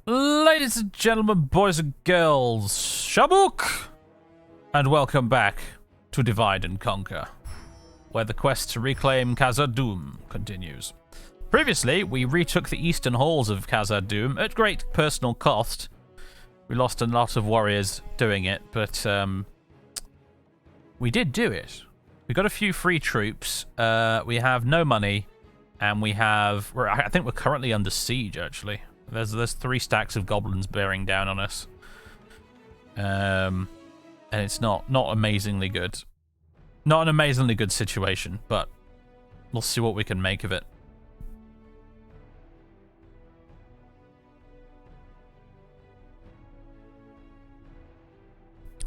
Ladies and gentlemen, boys and girls, Shabuk! And welcome back to Divide and Conquer, where the quest to reclaim Khazad-dûm continues. Previously, we retook the eastern halls of Khazad-dûm at great personal cost. We lost a lot of warriors doing it, but we did do it. We got a few free troops, we have no money, and I think we're currently under siege, actually. There's 3 stacks of goblins bearing down on us. And it's not amazingly good. Not an amazingly good situation, but we'll see what we can make of it.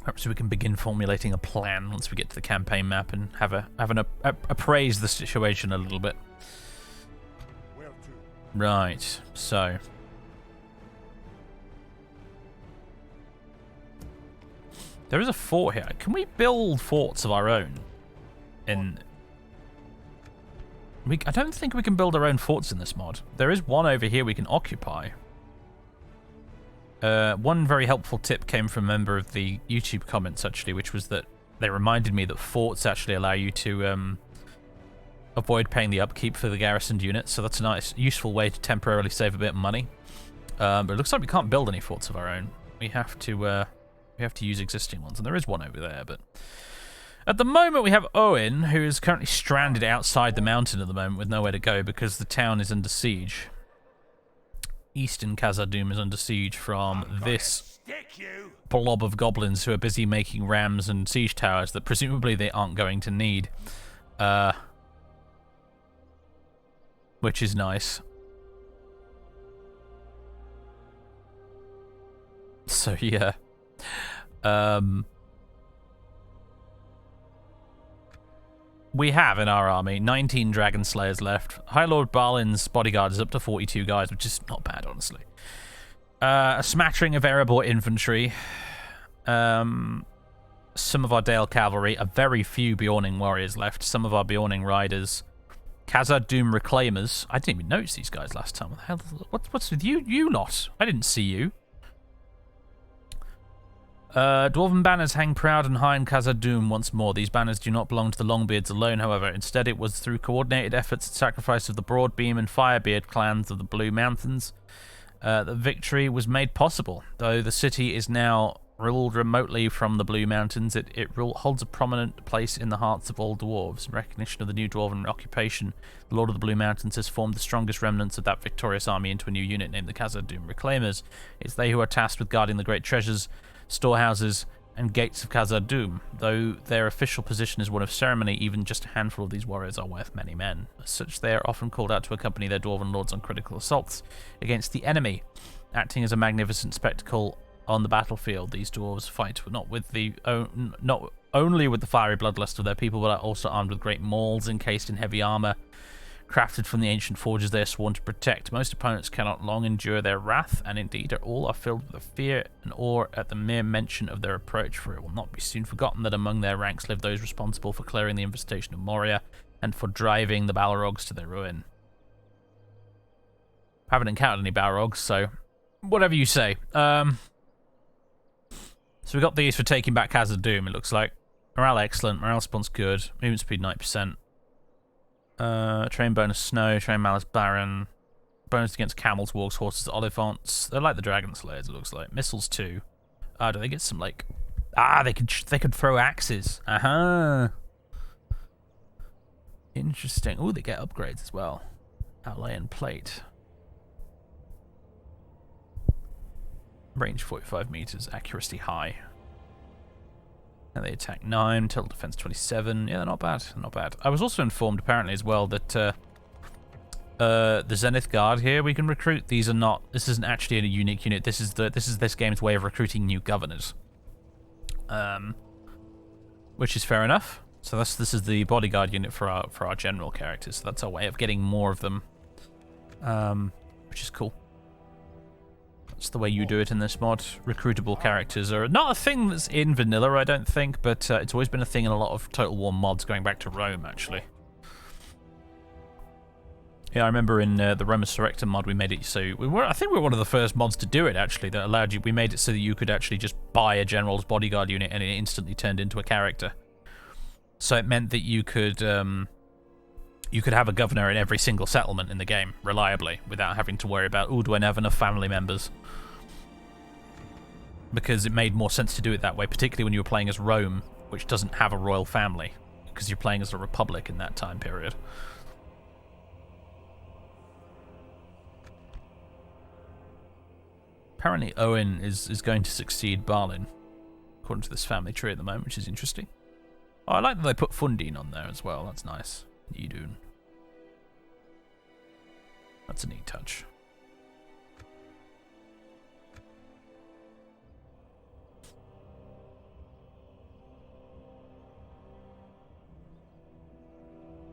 Perhaps we can begin formulating a plan once we get to the campaign map and appraise the situation a little bit. Right, so there is a fort here. Can we build forts of our own? I don't think we can build our own forts in this mod. There is one over here we can occupy. One very helpful tip came from a member of the YouTube comments, actually, which was that they reminded me that forts actually allow you to avoid paying the upkeep for the garrisoned units, so that's a nice, useful way to temporarily save a bit of money. But it looks like we can't build any forts of our own. We have to use existing ones, and there is one over there, but at the moment we have Owen, who is currently stranded outside the mountain at the moment with nowhere to go because the town is under siege. Eastern Khazad-dûm is under siege from this blob of goblins who are busy making rams and siege towers that presumably they aren't going to need. Which is nice. So yeah. We have in our army 19 Dragon Slayers left. High Lord Balin's bodyguard is up to 42 guys, which is not bad, honestly. A smattering of Erebor infantry. Some of our Dale cavalry. A very few Bjorning warriors left. Some of our Bjorning riders. Khazad-dûm reclaimers. I didn't even notice these guys last time. What the hell? What's with you lot? I didn't see you. Dwarven banners hang proud and high in Khazad-dûm once more. These banners do not belong to the Longbeards alone, however. Instead, it was through coordinated efforts and sacrifice of the Broadbeam and Firebeard clans of the Blue Mountains that victory was made possible. Though the city is now ruled remotely from the Blue Mountains, it holds a prominent place in the hearts of all dwarves. In recognition of the new dwarven occupation, the Lord of the Blue Mountains has formed the strongest remnants of that victorious army into a new unit named the Khazad-dûm Reclaimers. It's they who are tasked with guarding the great treasures, storehouses, and gates of Khazad-dûm. Though their official position is one of ceremony, even just a handful of these warriors are worth many men. As such, they are often called out to accompany their dwarven lords on critical assaults against the enemy. Acting as a magnificent spectacle on the battlefield, these dwarves fight not only with the fiery bloodlust of their people, but are also armed with great mauls encased in heavy armor, crafted from the ancient forges they are sworn to protect. Most opponents cannot long endure their wrath, and indeed all are filled with fear and awe at the mere mention of their approach, for it will not be soon forgotten that among their ranks live those responsible for clearing the infestation of Moria and for driving the Balrogs to their ruin. I haven't encountered any Balrogs, so whatever you say. So we got these for taking back Khazad-dûm, it looks like. Morale excellent, morale response good, movement speed 90%. Train bonus snow, train malice barren, bonus against camels, wargs, horses, olifants. They're like the Dragon Slayers, it looks like. Missiles too. Do they get some like? They could throw axes. Interesting. Oh, they get upgrades as well. Outlay and plate. Range 45 meters, accuracy high. And they attack 9, total defense 27. Yeah, they're not bad. Not bad. I was also informed, apparently, as well, that the Zenith Guard here we can recruit. These are not. This isn't actually a unique unit. This is this game's way of recruiting new governors. Which is fair enough. So this is the bodyguard unit for our general characters. So that's our way of getting more of them. Which is cool. That's the way you do it in this mod. Recruitable characters are not a thing that's in vanilla, I don't think, but it's always been a thing in a lot of Total War mods going back to Rome, actually. Yeah, I remember in the Roma Surrector mod we made it so I think we were one of the first mods to do it actually that allowed you. We made it so that you could actually just buy a general's bodyguard unit and it instantly turned into a character. So it meant that you could have a governor in every single settlement in the game reliably without having to worry about, oh, do I have enough family members? Because it made more sense to do it that way, particularly when you were playing as Rome, which doesn't have a royal family, because you're playing as a republic in that time period. Apparently Owen is going to succeed Balin, according to this family tree at the moment, which is interesting. Oh, I like that they put Fundine on there as well, that's nice. Idun. That's a neat touch.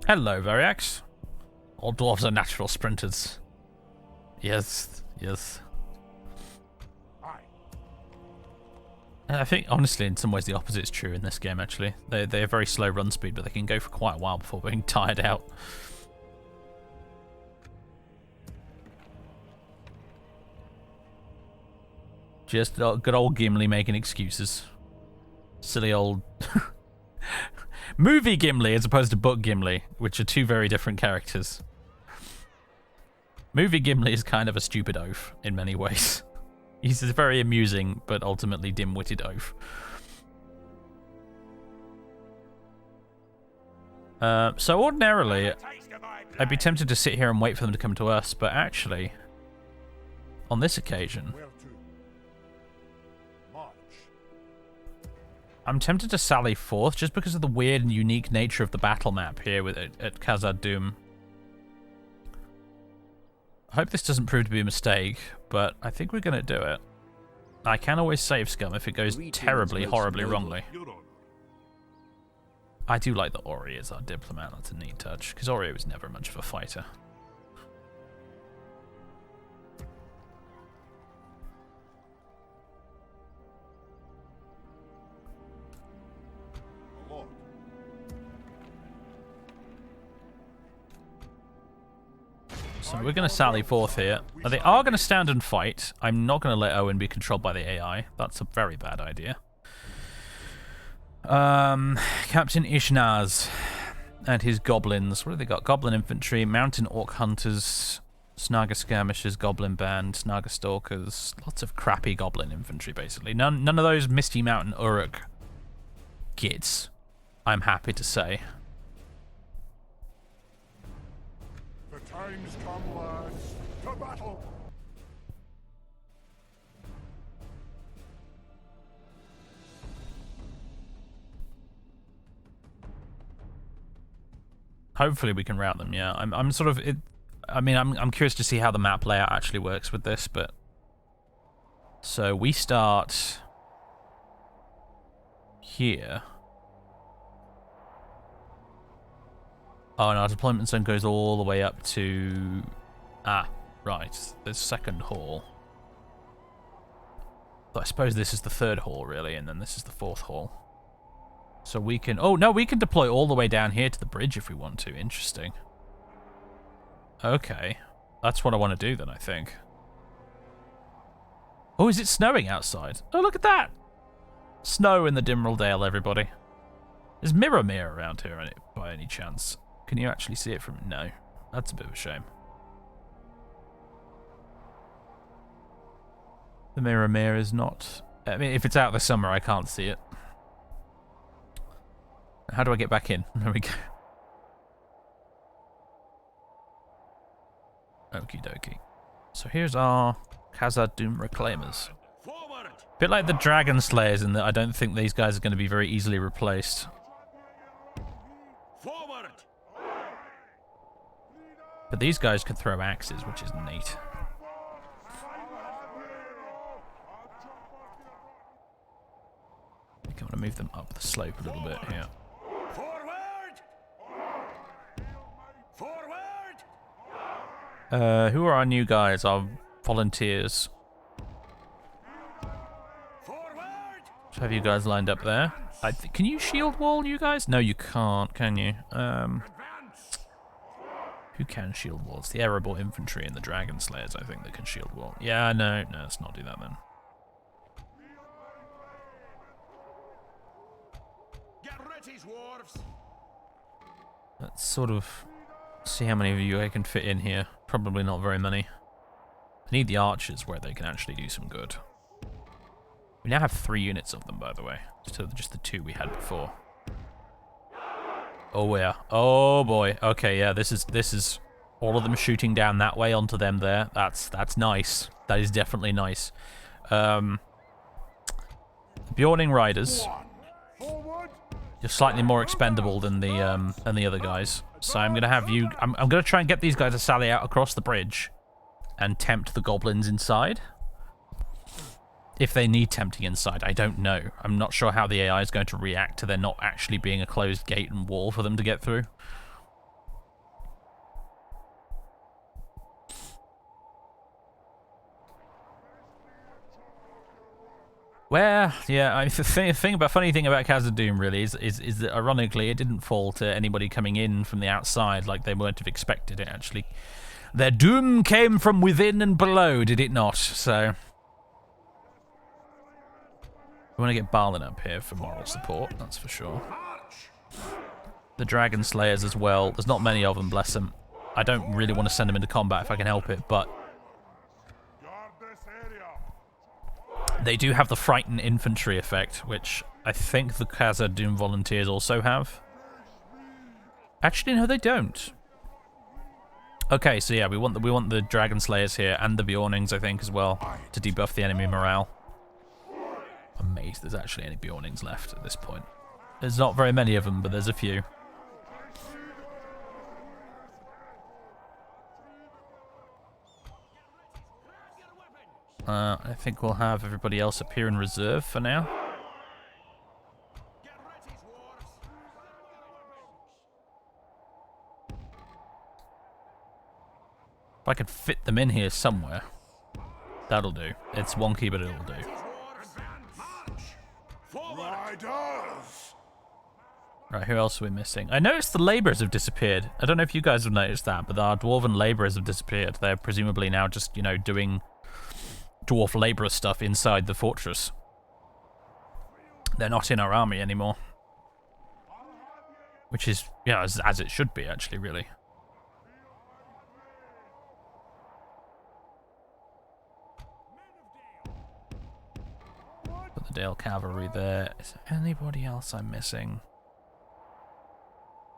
Hello, Variax. All dwarves are natural sprinters. Yes, yes. I think, honestly, in some ways the opposite is true in this game, actually. They have very slow run speed, but they can go for quite a while before being tired out. Just good old Gimli making excuses. Silly old... Movie Gimli as opposed to book Gimli, which are two very different characters. Movie Gimli is kind of a stupid oaf in many ways. He's a very amusing, but ultimately dim-witted oaf. So ordinarily, I'd be tempted to sit here and wait for them to come to us, but actually, on this occasion, I'm tempted to sally forth just because of the weird and unique nature of the battle map here at Khazad-dûm. I hope this doesn't prove to be a mistake, but I think we're going to do it. I can always save scum if it goes terribly, horribly wrongly. I do like that Ori is our diplomat, that's a neat touch, because Ori was never much of a fighter. So we're going to sally forth here. Now they are going to stand and fight. I'm not going to let Owen be controlled by the AI. That's a very bad idea. Captain Ishnaz and his goblins. What have they got? Goblin infantry, mountain orc hunters, Snaga skirmishers, goblin band, Snaga stalkers. Lots of crappy goblin infantry, basically. None of those Misty Mountain Uruk gits, I'm happy to say. Times come, lads, to battle! Hopefully we can route them, yeah. I'm sort of... I'm curious to see how the map layout actually works with this, but... So we start... here. Oh, and our deployment zone goes all the way up to... Ah, right. The second hall. But I suppose this is the third hall, really, and then this is the fourth hall. So we can... Oh, no, we can deploy all the way down here to the bridge if we want to. Interesting. Okay. That's what I want to do, then, I think. Oh, is it snowing outside? Oh, look at that! Snow in the Dimral Dale, everybody. Is Mirror around here by any chance? Can you actually see it from... No. That's a bit of a shame. The Mirror is not... I mean, if it's out this summer, I can't see it. How do I get back in? There we go. Okie dokie. So here's our Khazad-dûm Reclaimers. A bit like the Dragon Slayers in that I don't think these guys are going to be very easily replaced. But these guys can throw axes, which is neat. I think I'm going to move them up the slope a little bit here. Who are our new guys? Our volunteers. Let's have you guys lined up there. Can you shield wall, you guys? No, you can't, can you? Who can shield wall? It's the Erebor infantry and the dragon slayers, I think, that can shield wall. Yeah, no, let's not do that then. Get ready, dwarves. Let's sort of see how many of you I can fit in here. Probably not very many. I need the archers where they can actually do some good. We now have 3 units of them, by the way. Just the 2 we had before. Oh yeah. Oh boy. Okay, yeah, this is all of them shooting down that way onto them there. That's nice. That is definitely nice. Bjorning riders. You're slightly more expendable than the other guys. So I'm gonna have you I'm gonna try and get these guys to sally out across the bridge and tempt the goblins inside. If they need tempting inside, I don't know. I'm not sure how the AI is going to react to there not actually being a closed gate and wall for them to get through. Well, yeah, the funny thing about Khazad-dûm really is that ironically it didn't fall to anybody coming in from the outside like they wouldn't have expected it actually. Their doom came from within and below, did it not? So we want to get Balin up here for moral support, that's for sure. The Dragon Slayers as well. There's not many of them, bless them. I don't really want to send them into combat if I can help it, but they do have the Frighten Infantry effect, which I think the Khazad-dûm volunteers also have. Actually, no, they don't. Okay, so yeah, we want the Dragon Slayers here and the Bjornings, I think, as well, to debuff the enemy morale. I'm amazed there's actually any Bjornings left at this point. There's not very many of them, but there's a few. I think we'll have everybody else appear in reserve for now. If I could fit them in here somewhere, that'll do. It's wonky, but it'll do. Right, who else are we missing? I noticed the labourers have disappeared. I don't know if you guys have noticed that, but our dwarven labourers have disappeared. They're presumably now just, you know, doing dwarf labourer stuff inside the fortress. They're not in our army anymore. Which is, yeah, as it should be, actually, really. Put the Dale Cavalry there. Is there anybody else I'm missing?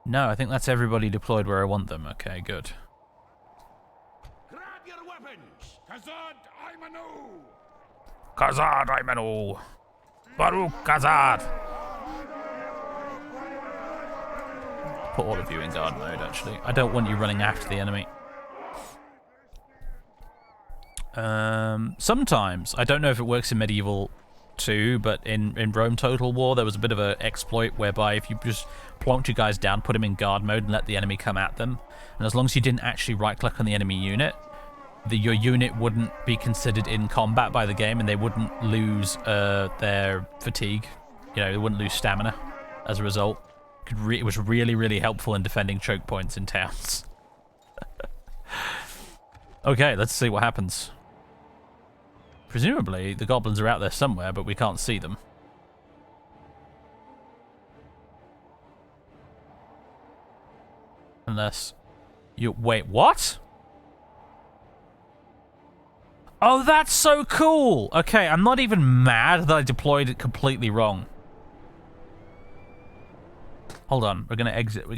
No, I think that's everybody deployed where I want them. Okay, good. Grab your weapons. Khazad-dûm. Khazad-dûm. Baruch Khazad. Put all of you in guard mode, actually. I don't want you running after the enemy. Sometimes, I don't know if it works in Medieval 2, but in Rome Total War, there was a bit of an exploit whereby if you just plonked your guys down, put them in guard mode, and let the enemy come at them, and as long as you didn't actually right-click on the enemy unit, your unit wouldn't be considered in combat by the game, and they wouldn't lose their fatigue. You know, they wouldn't lose stamina as a result. It was really, really helpful in defending choke points in towns. Okay, let's see what happens. Presumably, the goblins are out there somewhere, but we can't see them. Unless you... Wait, what? Oh, that's so cool! Okay, I'm not even mad that I deployed it completely wrong. Hold on, we're gonna exit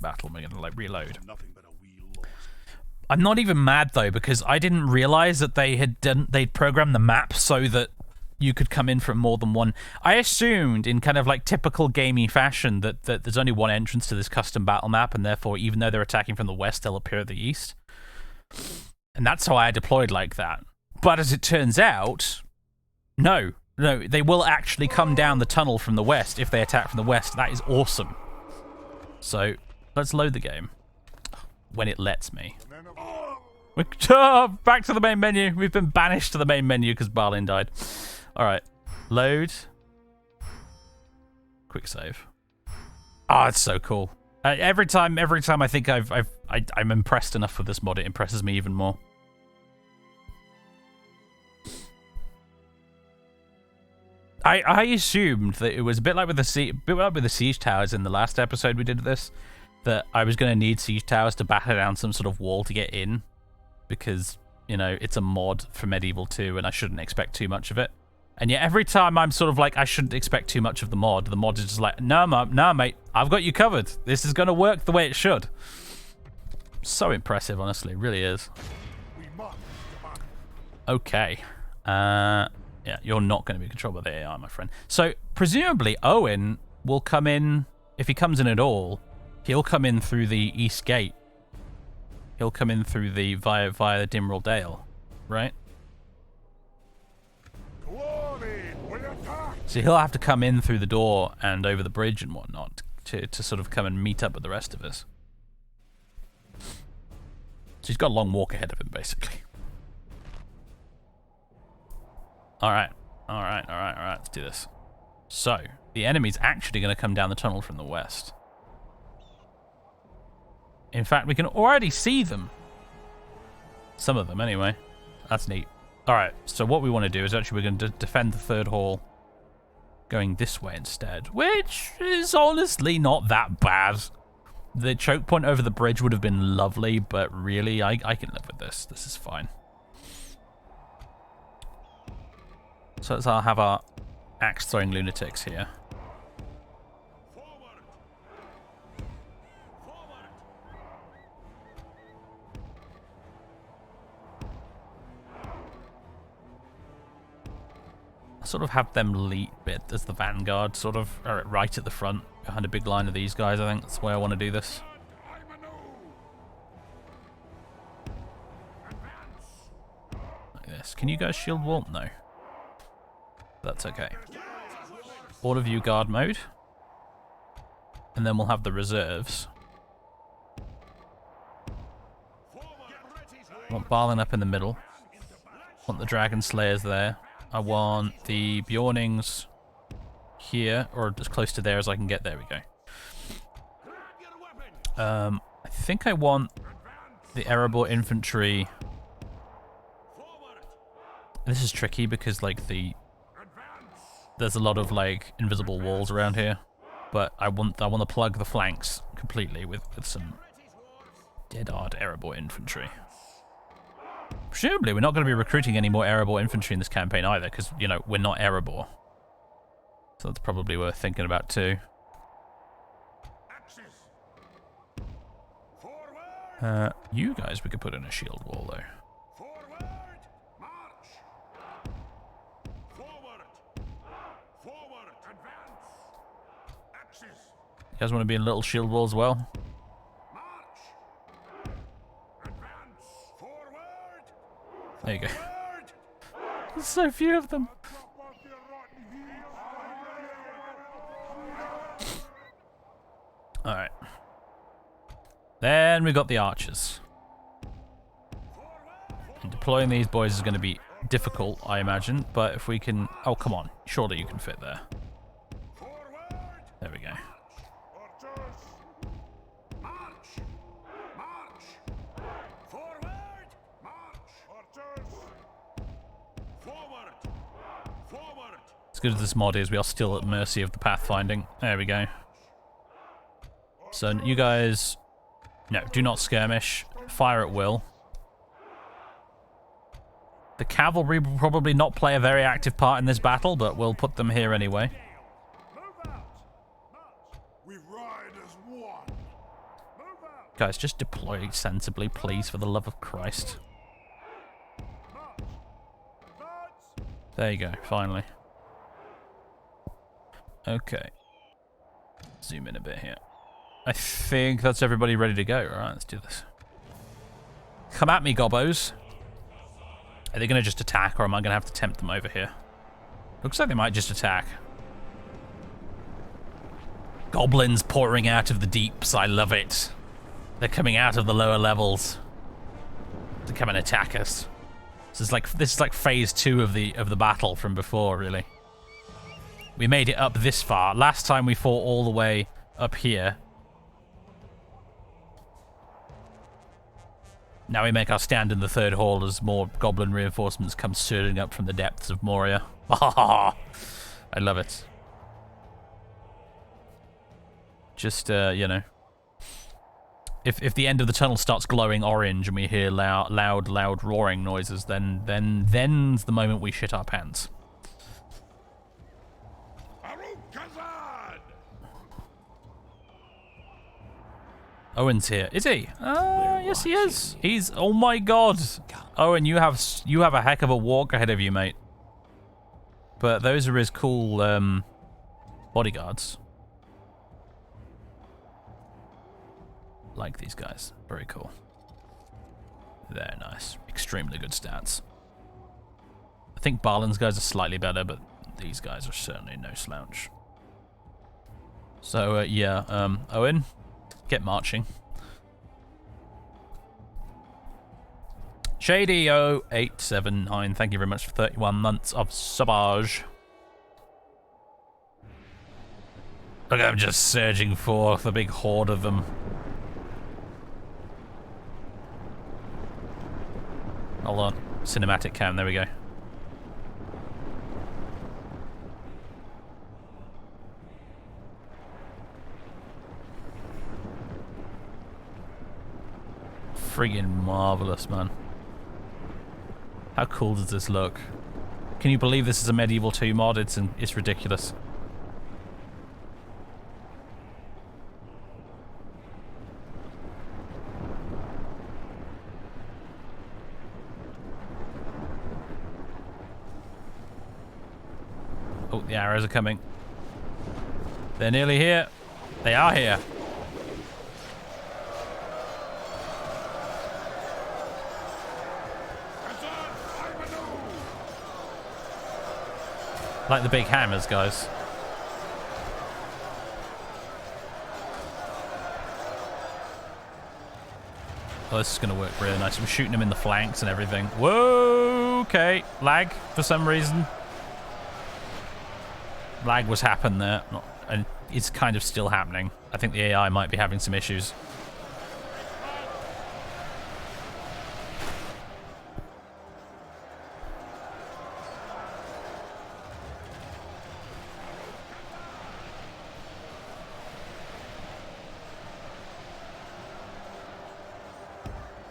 battle and we're gonna like reload. I'm not even mad though, because I didn't realize that they'd programmed the map so that you could come in from more than one. I assumed in kind of like typical gamey fashion that there's only one entrance to this custom battle map, and therefore even though they're attacking from the west, they'll appear at the east. And that's how I deployed like that. But as it turns out, no, they will actually come down the tunnel from the west if they attack from the west. That is awesome. So, let's load the game. When it lets me. Back to the main menu. We've been banished to the main menu because Balin died. Alright. Load. Quick save. Ah, it's so cool. Every time I think I'm impressed enough with this mod, it impresses me even more. I assumed that it was a bit like with the siege towers in the last episode we did of this, that I was going to need siege towers to batter down some sort of wall to get in, because, you know, it's a mod for Medieval 2 and I shouldn't expect too much of it. And yet every time I'm sort of like, I shouldn't expect too much of the mod is just like, no, mate, I've got you covered. This is going to work the way it should. So impressive, honestly, it really is. Okay. Yeah, you're not going to be controlled by the AI, my friend. So, presumably, Owen will come in, if he comes in at all, he'll come in through the East Gate. He'll come in through the, via the Dimral Dale, right? So he'll have to come in through the door and over the bridge and whatnot to sort of come and meet up with the rest of us. So he's got a long walk ahead of him, basically. Alright, let's do this. So, the enemy's actually going to come down the tunnel from the west. In fact, we can already see them. Some of them, anyway. That's neat. Alright, so what we want to do is actually we're going to defend the third hall going this way instead, which is honestly not that bad. The choke point over the bridge would have been lovely, but really, I can live with this. This is fine. So let's have our axe-throwing lunatics here. I sort of have them lead bit as the vanguard, sort of right at the front, behind a big line of these guys. I think that's the way I want to do this. Like this. Can you guys shield wall? No. That's okay. All of you guard mode. And then we'll have the reserves. I want Balin up in the middle. I want the Dragon Slayers there. I want the Bjornings here, or as close to there as I can get. There we go. I think I want the Erebor infantry. This is tricky because, like, there's a lot of, like, invisible walls around here, but I want to plug the flanks completely with some dead-hard Erebor infantry. Presumably, we're not going to be recruiting any more Erebor infantry in this campaign either, because, you know, we're not Erebor. So that's probably worth thinking about too. You guys we could put in a shield wall, though. You guys want to be in little shield wall as well? There you go. There's so few of them. Alright. Then we got the archers. And deploying these boys is going to be difficult, I imagine, but if we can... Oh, come on. Surely you can fit there. There we go. As good as this mod is, we are still at mercy of the pathfinding. There we go. So you guys... No, do not skirmish. Fire at will. The cavalry will probably not play a very active part in this battle, but we'll put them here anyway. Guys, just deploy sensibly, please, for the love of Christ. There you go, finally. Okay. Zoom in a bit here. I think that's everybody ready to go. Alright, let's do this. Come at me, gobbos. Are they going to just attack, or am I going to have to tempt them over here? Looks like they might just attack. Goblins pouring out of the deeps. I love it. They're coming out of the lower levels to come and attack us. This is like phase 2 of the battle from before, really. We made it up this far. Last time we fought all the way up here. Now we make our stand in the third hall as more goblin reinforcements come surging up from the depths of Moria. I love it. Just, you know. If the end of the tunnel starts glowing orange and we hear loud roaring noises, then's the moment we shit our pants. Owen's here. Is he? Yes he is. He's, oh my god. Owen, you have a heck of a walk ahead of you, mate. But those are his cool bodyguards. Like these guys. Very cool. They're nice. Extremely good stats. I think Barlin's guys are slightly better, but these guys are certainly no slouch. So, yeah, Owen, get marching. Shady0879, thank you very much for 31 months of subbage. Look, I'm just surging forth, a big horde of them. Hold on, cinematic cam, there we go. Friggin' marvelous, man. How cool does this look? Can you believe this is a Medieval 2 mod? It's ridiculous. Oh, the arrows are coming. They're nearly here. They are here. Like the big hammers, guys. Oh, this is going to work really nice. I'm shooting them in the flanks and everything. Whoa, okay. Lag for some reason. Lag was happening there. And it's kind of still happening. I think the AI might be having some issues.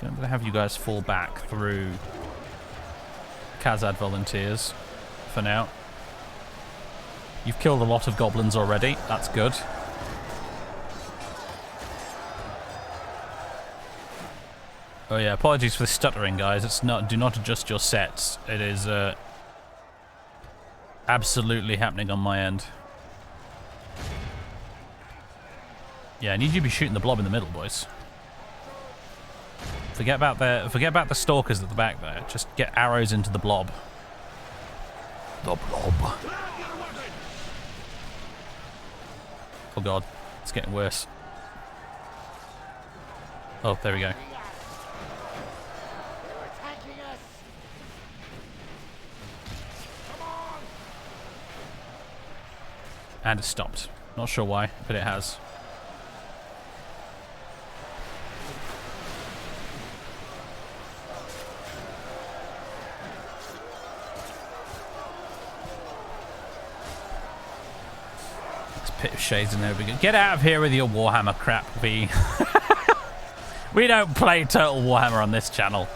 I'm going to have you guys fall back through Khazad volunteers for now. You've killed a lot of goblins already. That's good. Oh yeah, apologies for the stuttering, guys. It's not. Do not adjust your sets. It is absolutely happening on my end. Yeah, I need you to be shooting the blob in the middle, boys. Forget about the stalkers at the back there. Just get arrows into the blob. The blob. Oh god, it's getting worse. Oh, there we go. And it stopped. Not sure why, but it has. Pit of shades in there. Get out of here with your Warhammer crap, V. We don't play Total Warhammer on this channel.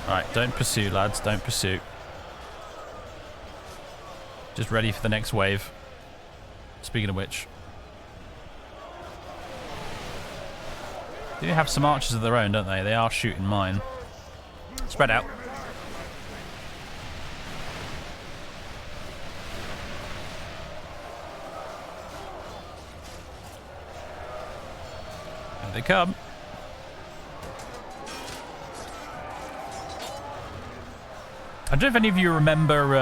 Alright, don't pursue, lads. Don't pursue. Just ready for the next wave. Speaking of which, they have some archers of their own, don't they? They are shooting mine. Spread out. Here they come. I don't know if any of you remember.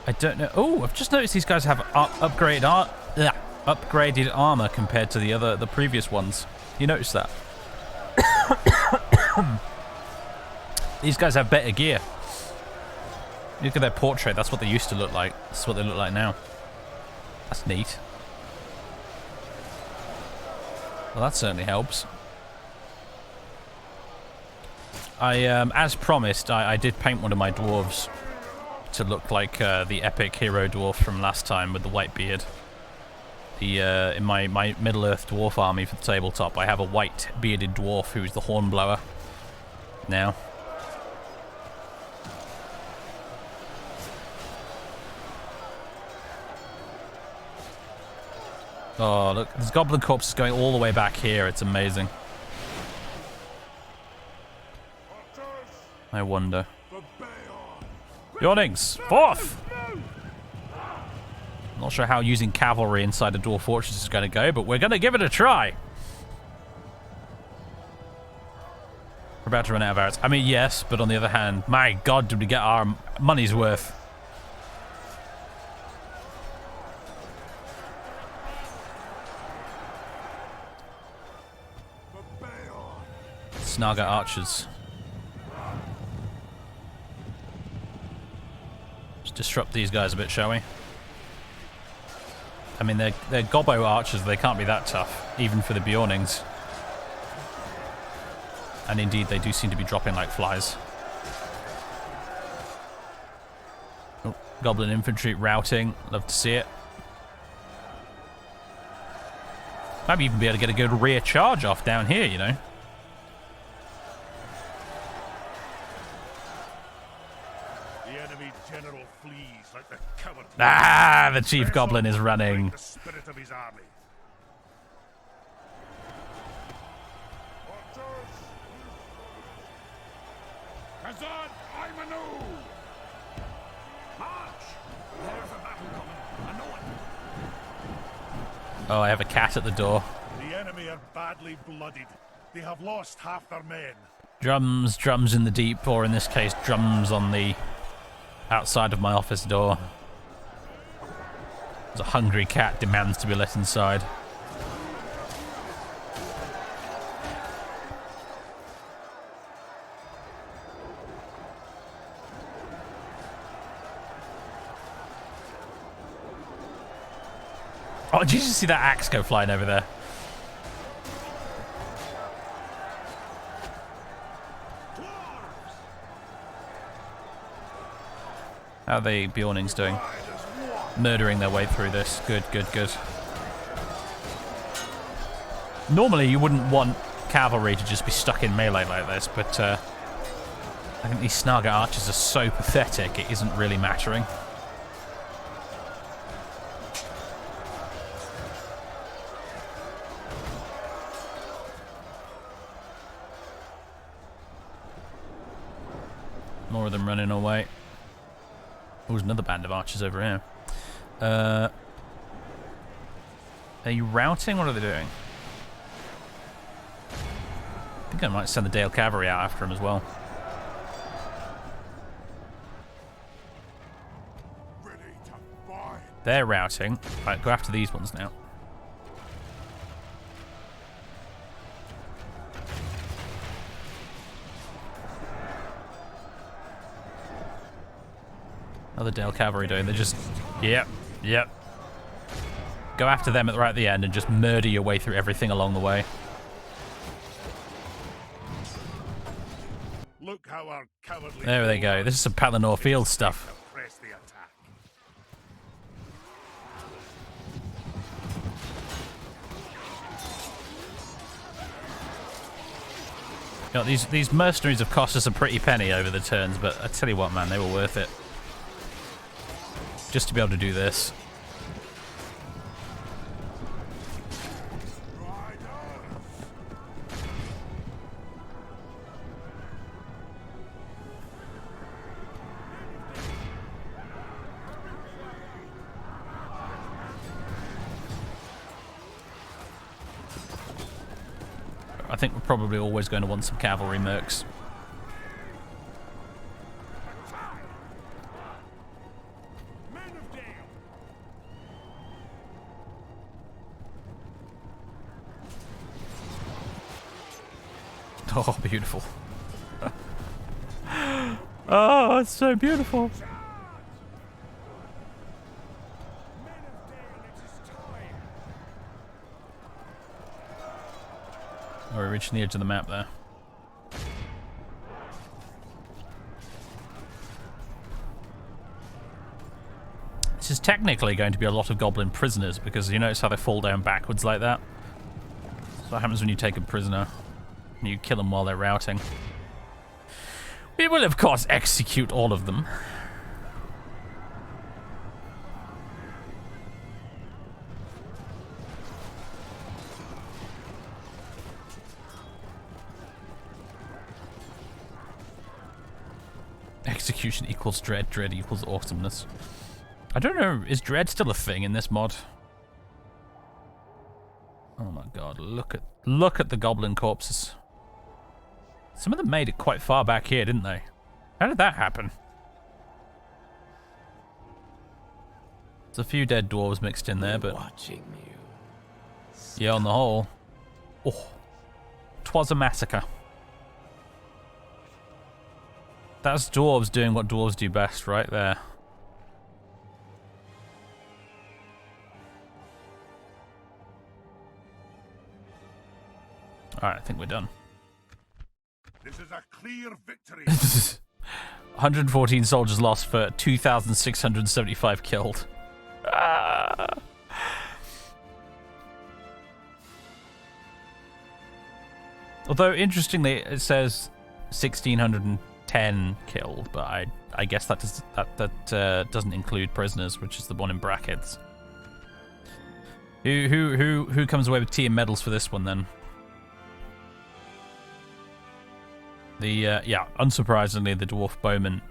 I don't know. Oh, I've just noticed these guys have upgraded armor compared to the previous ones. You notice that? These guys have better gear. Look at their portrait. That's what they used to look like. That's what they look like now. That's neat. Well, that certainly helps. As promised, I did paint one of my dwarves to look like the epic hero dwarf from last time with the white beard. In my Middle-earth dwarf army for the tabletop, I have a white bearded dwarf who's the hornblower now. Oh, look, this goblin corpse is going all the way back here. It's amazing. I wonder. Yawnings, forth! Not sure how using cavalry inside a dwarf fortress is going to go, but we're going to give it a try. We're about to run out of arrows. I mean, yes, but on the other hand, my God, did we get our money's worth? Snaga archers. Just disrupt these guys a bit, shall we? I mean, they're gobbo archers. They can't be that tough, even for the Bjornings. And indeed, they do seem to be dropping like flies. Oh, goblin infantry routing. Love to see it. Maybe even be able to get a good rear charge off down here, you know. Ah, the chief goblin is running. The spirit of his army. Khazad, I'm anew. March! There's a battle coming. I know it. Oh, I have a cat at the door. The enemy are badly blooded. They have lost half their men. Drums in the deep, or in this case, drums on the outside of my office door. A hungry cat demands to be let inside. Oh, did you just see that axe go flying over there? How are the Bjornings doing? Murdering their way through this. Good, good, good. Normally, you wouldn't want cavalry to just be stuck in melee like this, but I think these Snaga archers are so pathetic, it isn't really mattering. More of them running away. Oh, there's another band of archers over here. Are you routing? What are they doing? I think I might send the Dale Cavalry out after him as well. They're routing. Right, go after these ones now. How the Dale Cavalry doing? They're just... Yep. Yep. Go after them right at the end and just murder your way through everything along the way. Look how our cowardly There they go. This is some Pelennor Field stuff. press the attack. You know, these mercenaries have cost us a pretty penny over the turns, but I tell you what, man, they were worth it. Just to be able to do this. I think we're probably always going to want some cavalry mercs. Oh, beautiful. Oh, it's so beautiful. Oh, we're reaching the edge of the map there. This is technically going to be a lot of goblin prisoners because you notice how they fall down backwards like that? That's what happens when you take a prisoner and you kill them while they're routing. We will, of course, execute all of them. Execution equals dread, dread equals awesomeness. I don't know, is dread still a thing in this mod? Oh my god, look at the goblin corpses. Some of them made it quite far back here, didn't they? How did that happen? There's a few dead dwarves mixed in there, but watching you. Yeah, on the whole. Oh, 'twas a massacre. That's dwarves doing what dwarves do best right there. Alright, I think we're done. This is a clear victory. 114 soldiers lost for 2,675 killed. Ah. Although, interestingly, it says 1,610 killed, but I guess that doesn't include prisoners, which is the one in brackets. Who comes away with tea and medals for this one then? Yeah, unsurprisingly, the dwarf bowmen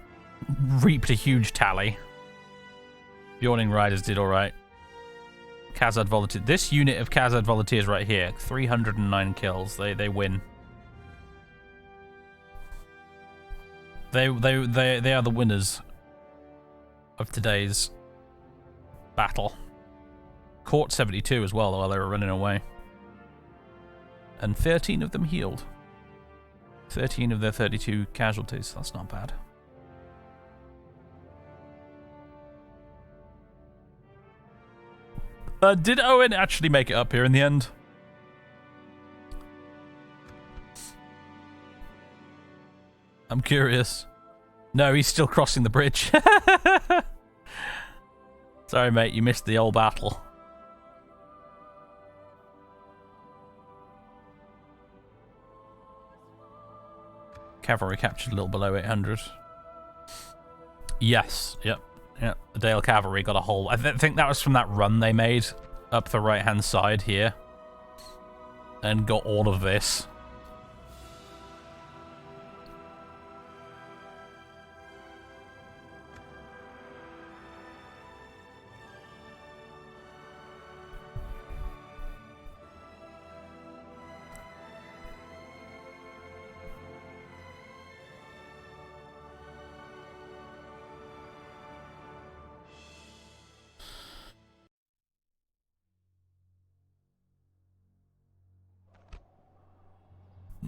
reaped a huge tally. Bjorning riders did all right. Khazad volunteers. This unit of Khazad volunteers right here, 309 kills. They win. They are the winners of today's battle. Caught 72 as well while they were running away, and 13 of them healed. 13 of their 32 casualties. That's not bad. Did Owen actually make it up here in the end? I'm curious. No, he's still crossing the bridge. Sorry, mate, you missed the old battle. Cavalry captured a little below 800. Yes, yep. The Dale Cavalry got a whole... I think that was from that run they made up the right-hand side here. And got all of this.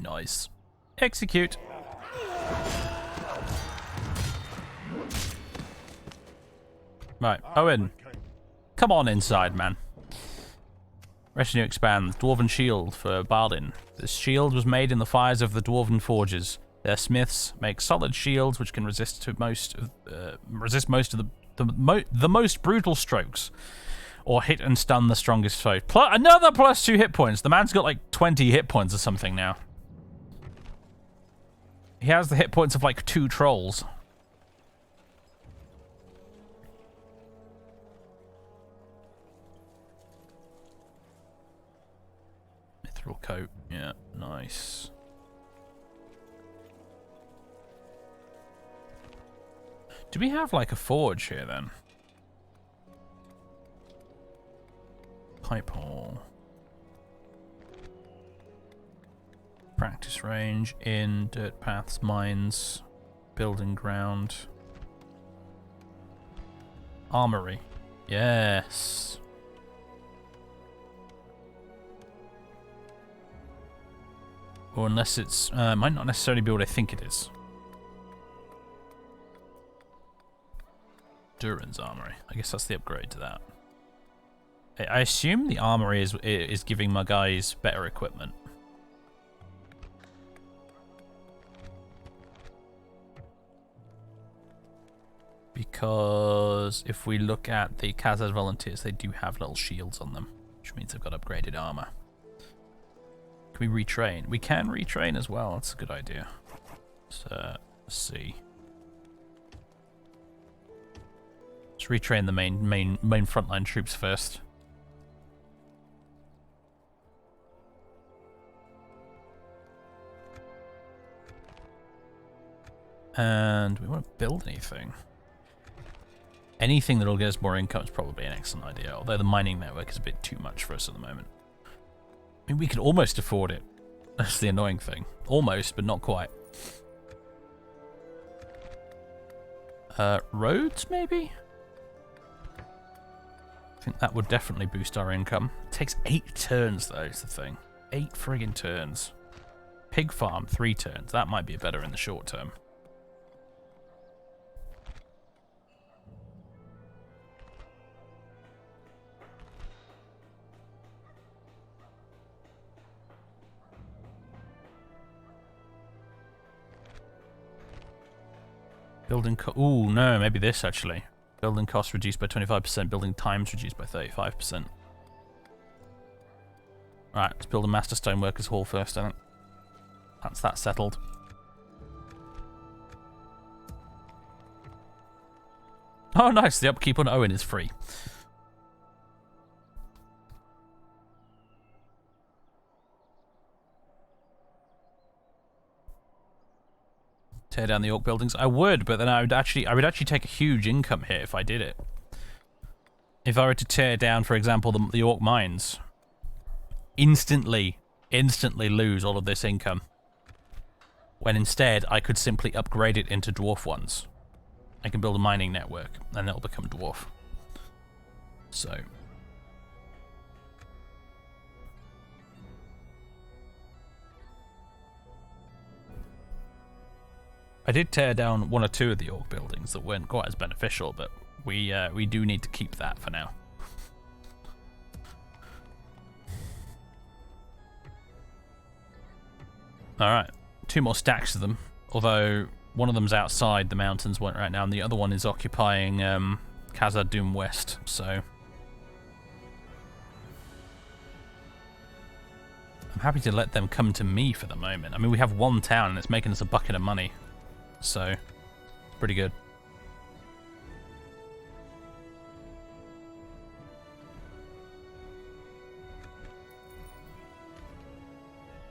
Nice. Execute. Right, Owen. Come on inside, man. Retinue expands. Dwarven shield for Balin. This shield was made in the fires of the dwarven forges. Their smiths make solid shields which can resist most of the most brutal strokes, or hit and stun the strongest foe. Another +2 hit points. The man's got like 20 hit points or something now. He has the hit points of like 2 trolls. Mithril coat. Yeah, nice. Do we have like a forge here then? Pipe hole. Practice range, inn, dirt paths, mines, building ground. Armory. Yes. Or unless it's... might not necessarily be what I think it is. Durin's armory. I guess that's the upgrade to that. I assume the armory is giving my guys better equipment. Because if we look at the Khazad volunteers, they do have little shields on them, which means they've got upgraded armor. Can we retrain? We can retrain as well. That's a good idea. So, let's see. Let's retrain the main frontline troops first. And we want to build anything. Anything that'll get us more income is probably an excellent idea, although the mining network is a bit too much for us at the moment. I mean, we could almost afford it. That's the annoying thing. Almost, but not quite. Roads, maybe? I think that would definitely boost our income. It takes 8 turns, though, is the thing. 8 friggin' turns. Pig farm, 3 turns. That might be better in the short term. Building ooh, no, maybe this actually. Building costs reduced by 25%, building times reduced by 35%. Right, let's build a Master Stoneworkers Hall first, I think. That's that settled. Oh, nice, the upkeep on Owen is free. Tear down the orc buildings. I would, but then I would actually take a huge income hit if I did it. If I were to tear down, for example, the orc mines, instantly lose all of this income. When instead I could simply upgrade it into dwarf ones. I can build a mining network, and it'll become dwarf. So. I did tear down 1 or 2 of the orc buildings that weren't quite as beneficial, but we do need to keep that for now. Alright, 2 more stacks of them, although one of them's outside the mountains right now, and the other one is occupying Khazad-dûm West, so... I'm happy to let them come to me for the moment. I mean, we have 1 town and it's making us a bucket of money. So, pretty good.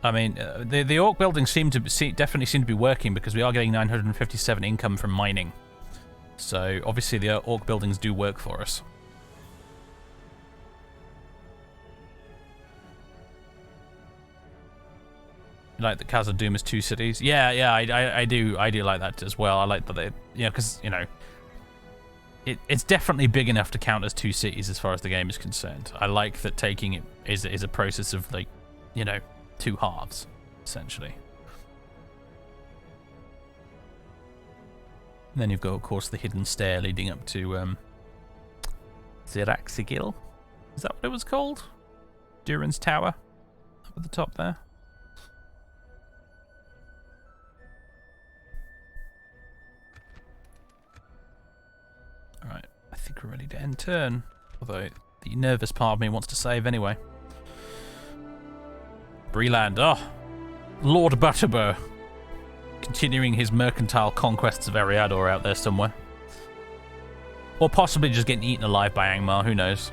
I mean, the orc buildings definitely seem to be working because we are getting 957 income from mining. So, obviously the orc buildings do work for us. You like that Khazad-dûm is 2 cities? Yeah, I do like that as well. I like that they, because it's definitely big enough to count as 2 cities as far as the game is concerned. I like that taking it is a process of 2 halves essentially. And then you've got, of course, the hidden stair leading up to Ziraxigil. Is that what it was called? Durin's Tower up at the top there. Alright, I think we're ready to end turn. Although the nervous part of me wants to save anyway. Breland, oh! Lord Butterbur. Continuing his mercantile conquests of Eriador out there somewhere. Or possibly just getting eaten alive by Angmar, who knows.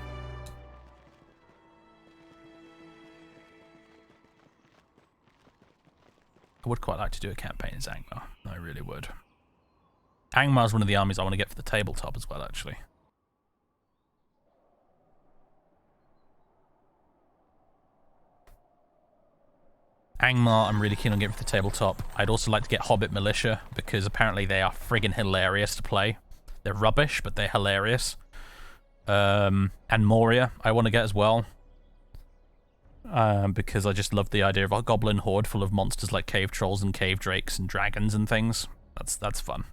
I would quite like to do a campaign as Angmar. I really would. Angmar's one of the armies I want to get for the tabletop as well, actually. Angmar, I'm really keen on getting for the tabletop. I'd also like to get Hobbit Militia, because apparently they are friggin' hilarious to play. They're rubbish, but they're hilarious. And Moria, I want to get as well. Because I just love the idea of a goblin horde full of monsters like cave trolls and cave drakes and dragons and things. That's fun.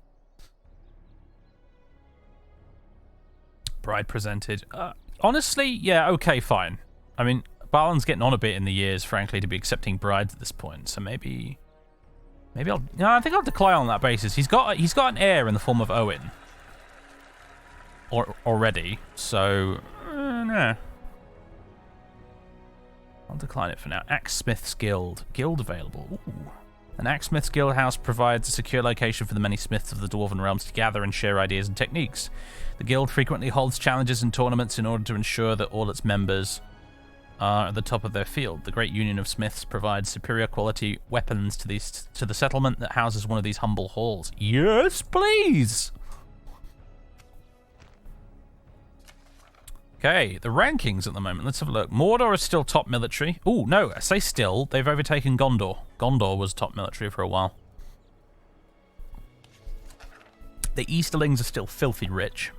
Bride presented. Honestly, yeah, okay, fine. I mean, Balin's getting on a bit in the years, frankly, to be accepting brides at this point. So maybe I'll. No, I think I'll decline on that basis. He's got an heir in the form of Owen. Already, so no. I'll decline it for now. Axesmith's Guild available. Ooh. An Axesmith's Guild house provides a secure location for the many smiths of the Dwarven realms to gather and share ideas and techniques. The guild frequently holds challenges and tournaments in order to ensure that all its members are at the top of their field. The Great Union of Smiths provides superior quality weapons to the settlement that houses one of these humble halls. Yes, please! Okay, the rankings at the moment. Let's have a look. Mordor is still top military. Oh, no, I say still. They've overtaken Gondor. Gondor was top military for a while. The Easterlings are still filthy rich.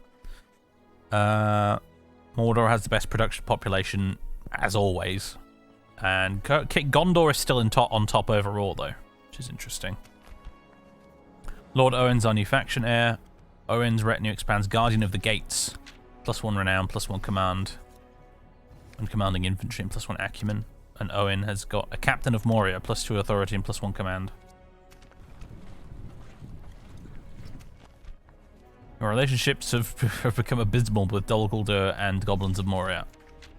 Mordor has the best production population, as always. And Gondor is still on top overall, though, which is interesting. Lord Owen's our new faction heir. Owen's retinue expands Guardian of the Gates. +1 renown, +1 command, and commanding infantry, and +1 acumen. And Owen has got a captain of Moria, +2 authority, and +1 command. Your relationships have become abysmal with Dol Guldur and Goblins of Moria.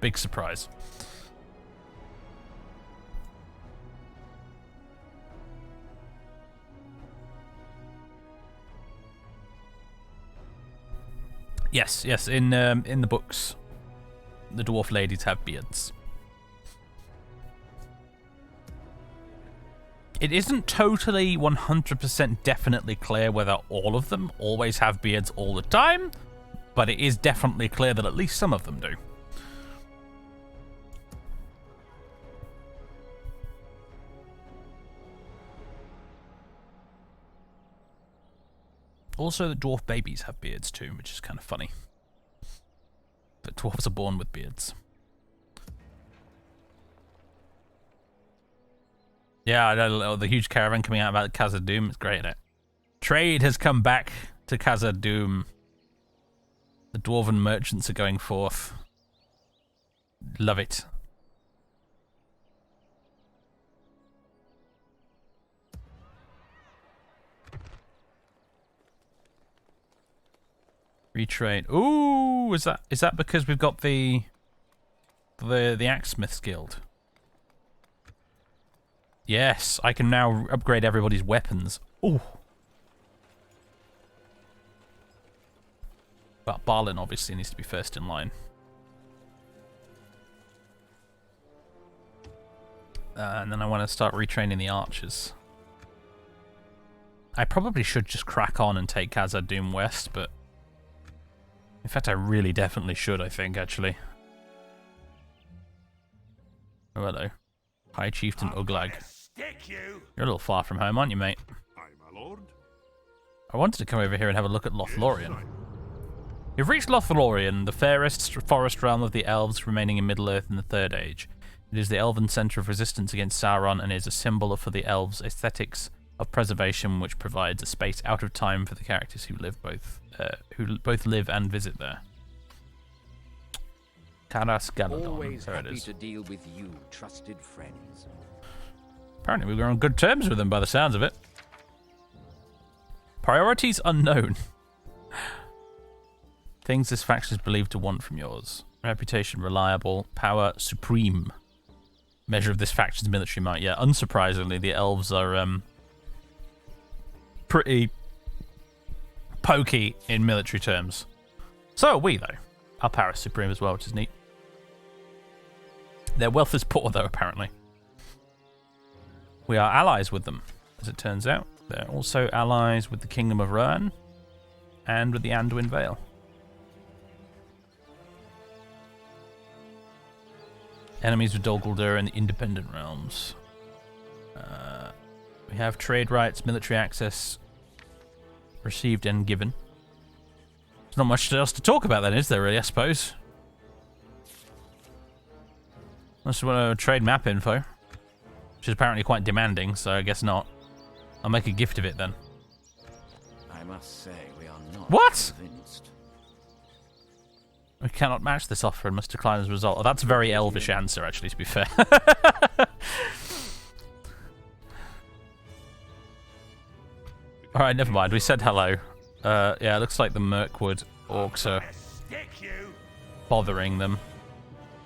Big surprise. Yes, in the books, the dwarf ladies have beards. It isn't totally 100% definitely clear whether all of them always have beards all the time, but it is definitely clear that at least some of them do. Also, the dwarf babies have beards too, which is kind of funny. But dwarves are born with beards. Yeah, I know, the huge caravan coming out about Khazad-dûm. It's great, isn't it? Trade has come back to Khazad-dûm. The dwarven merchants are going forth. Love it. Retrade. Ooh, is that because we've got the Axesmith's Guild? Yes, I can now upgrade everybody's weapons. Ooh. But Balin obviously needs to be first in line. And then I want to start retraining the archers. I probably should just crack on and take Khazad-dûm West, but in fact, I really definitely should, I think, actually. Oh, hello. High Chieftain Uglag. You're a little far from home, aren't you, mate? Aye, my lord. I wanted to come over here and have a look at Lothlorien. You've reached Lothlorien, the fairest forest realm of the elves remaining in Middle-earth in the Third Age. It is the elven centre of resistance against Sauron and is a symbol for the elves' aesthetics of preservation, which provides a space out of time for the characters who both live and visit there. Caras Galadon. Always there it happy is. to deal with you, trusted friends. Apparently we were on good terms with them by the sounds of it. Priorities unknown. Things this faction is believed to want from yours. Reputation reliable. Power supreme. Measure of this faction's military might. Yeah, unsurprisingly, the elves are pretty pokey in military terms. So are we, though. Our power is supreme as well, which is neat. Their wealth is poor, though, apparently. We are allies with them, as it turns out. They're also allies with the Kingdom of Rohan and with the Anduin Vale. Enemies with Dol Guldur and the Independent Realms. We have trade rights, military access, received and given. There's not much else to talk about then, is there, really, I suppose? Unless you want to trade map info, which is apparently quite demanding, so I guess not. I'll make a gift of it then. I must say we are not What? convinced. We cannot match this offer and must decline as a result. Oh, that's a very elvish answer, actually, to be fair. Alright, never mind. We said hello. Yeah, it looks like the Mirkwood orcs are bothering them.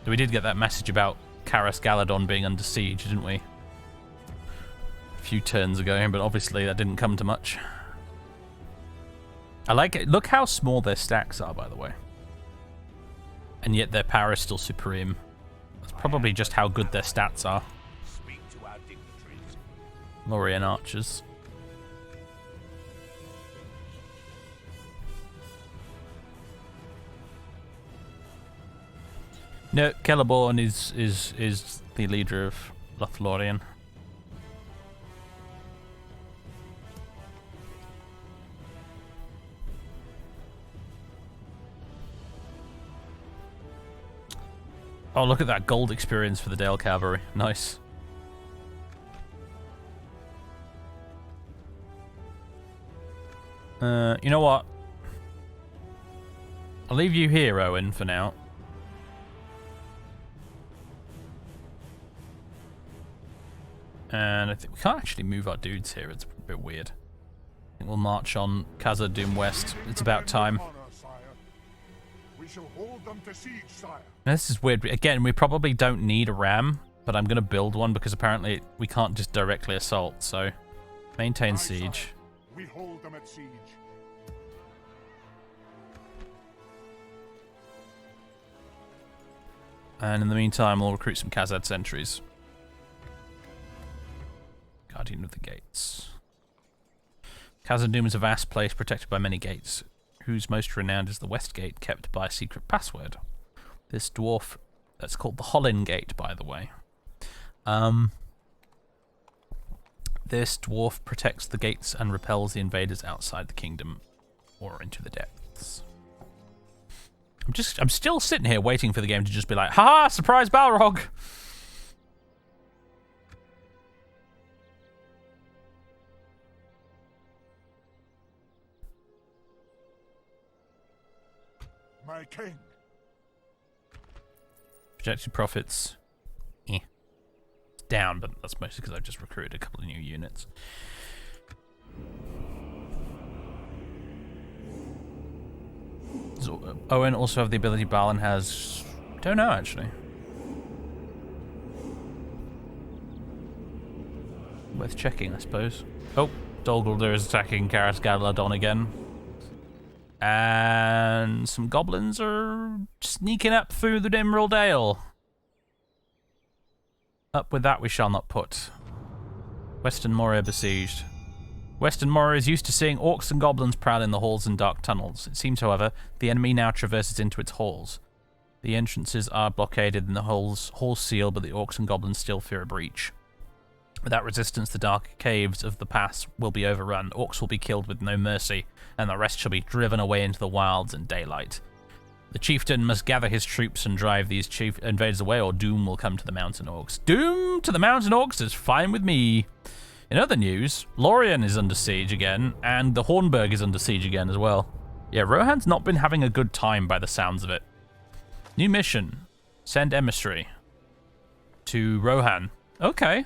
We did get that message about Karas Galadon being under siege, didn't we? A few turns ago, but obviously that didn't come to much. I like it. Look how small their stacks are, by the way. And yet their power is still supreme. That's probably just how good their stats are. Lorien archers. No, Celeborn is the leader of Lothlorien. Oh, look at that gold experience for the Dale Cavalry. Nice. You know what? I'll leave you here, Owen, for now. And I think we can't actually move our dudes here. It's a bit weird. I think we'll march on Khazad-dûm West. It's about time. We shall hold them to siege, sire. Now, this is weird. Again, we probably don't need a ram, but I'm going to build one because apparently we can't just directly assault. So, maintain siege. We hold them at siege. And in the meantime, we'll recruit some Khazad sentries. Guardian of the Gates. Khazad-dûm is a vast place protected by many gates, whose most renowned is the West Gate, kept by a secret password. This dwarf, that's called the Hollin Gate, by the way. This dwarf protects the gates and repels the invaders outside the kingdom or into the depths. I'm still sitting here waiting for the game to just be like, haha, surprise Balrog! My king. Projected profits. It's down, but that's mostly because I've just recruited a couple of new units. Does Owen also have the ability Balin has? Don't know, actually. Worth checking, I suppose. Oh, Dol-Guldur is attacking Karas Galadon again. And some goblins are sneaking up through the Emerald Dale. Up with that we shall not put. Western Moria besieged. Western Moria is used to seeing orcs and goblins prowling the halls and dark tunnels. It seems, however, the enemy now traverses into its halls. The entrances are blockaded and the halls sealed, but the orcs and goblins still fear a breach. Without resistance, the dark caves of the pass will be overrun. Orcs will be killed with no mercy, and the rest shall be driven away into the wilds in daylight. The chieftain must gather his troops and drive these invaders away, or doom will come to the mountain orcs. Doom to the mountain orcs is fine with me. In other news, Lorien is under siege again, and the Hornburg is under siege again as well. Yeah, Rohan's not been having a good time by the sounds of it. New mission. Send emissary to Rohan. Okay.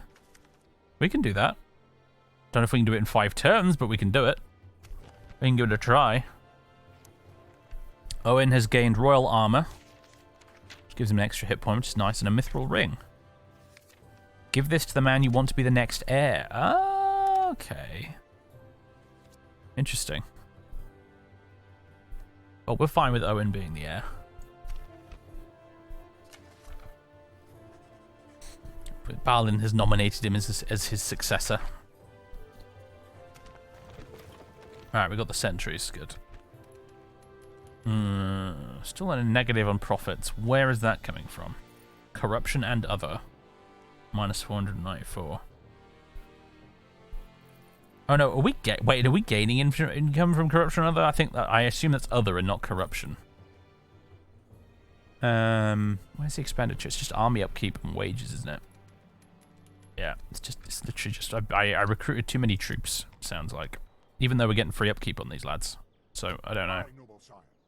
We can do that. Don't know if we can do it in 5 turns, but we can do it. We can give it a try. Owen has gained royal armor, which gives him an extra hit point, which is nice, and a mithril ring. Give this to the man you want to be the next heir. Okay. Interesting. Oh, we're fine with Owen being the heir. But Balin has nominated him as his successor. Alright, we got the sentries. Good. Still in a negative on profits. Where is that coming from? Corruption and other. Minus 494. Oh no, are we gaining income from corruption and other? I assume that's other and not corruption. Where's the expenditure? It's just army upkeep and wages, isn't it? Yeah, it's literally just I recruited too many troops, sounds like. Even though we're getting free upkeep on these lads. So I don't know.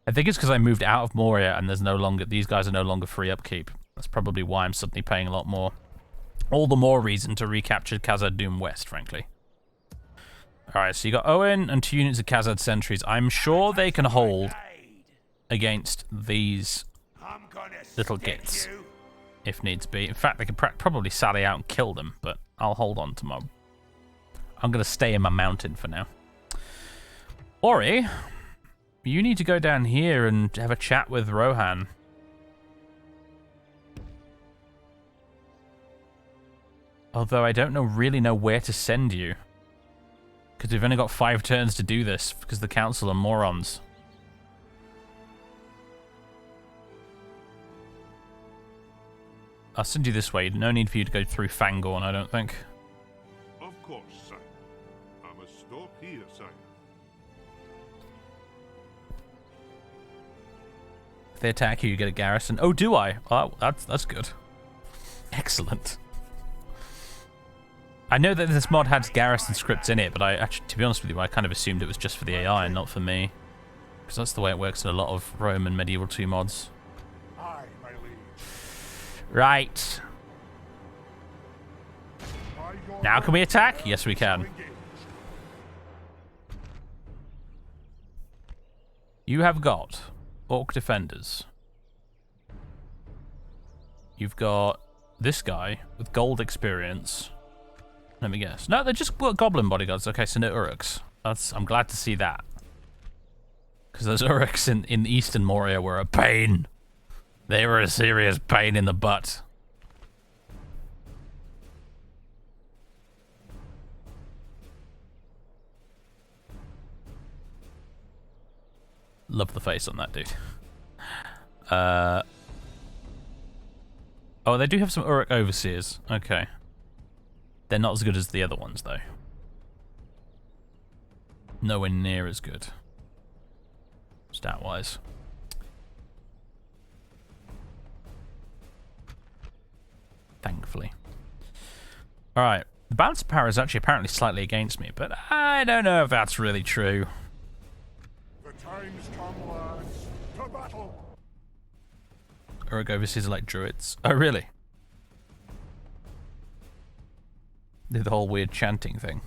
I think it's because I moved out of Moria and there's no longer, these guys are no longer free upkeep. That's probably why I'm suddenly paying a lot more. All the more reason to recapture Khazad-dûm West, frankly. Alright, so you got Owen and 2 units of Khazad sentries. I'm sure they can hold against these little gits, if needs be. In fact, they could probably sally out and kill them, but I'll hold on to my... I'm going to stay in my mountain for now. Ori, you need to go down here and have a chat with Rohan. Although I don't really know where to send you. Because we've only got 5 turns to do this, because the council are morons. I'll send you this way. No need for you to go through Fangorn, I don't think. Of course, sire. I must stop here, sire. If they attack you, you get a garrison. Oh, do I? Oh, that's good. Excellent. I know that this mod has garrison scripts in it, but I actually, to be honest with you, I kind of assumed it was just for the AI and not for me. Because that's the way it works in a lot of Rome and Medieval 2 mods. Aye, my liege. Right. Now can we attack? Yes, we can. You have got Orc Defenders. You've got this guy with gold experience. Let me guess. No, they're just goblin bodyguards. Okay, so no Uruks. I'm glad to see that. Because those Uruks in Eastern Moria were a pain. They were a serious pain in the butt. Love the face on that dude. Oh, they do have some Uruk Overseers. Okay. They're not as good as the other ones, though. Nowhere near as good. Stat-wise. Thankfully. Alright. The balance of power is actually apparently slightly against me, but I don't know if that's really true. The time's come, lads. To battle. Uruk Overseers are like druids. Oh, really? The whole weird chanting thing.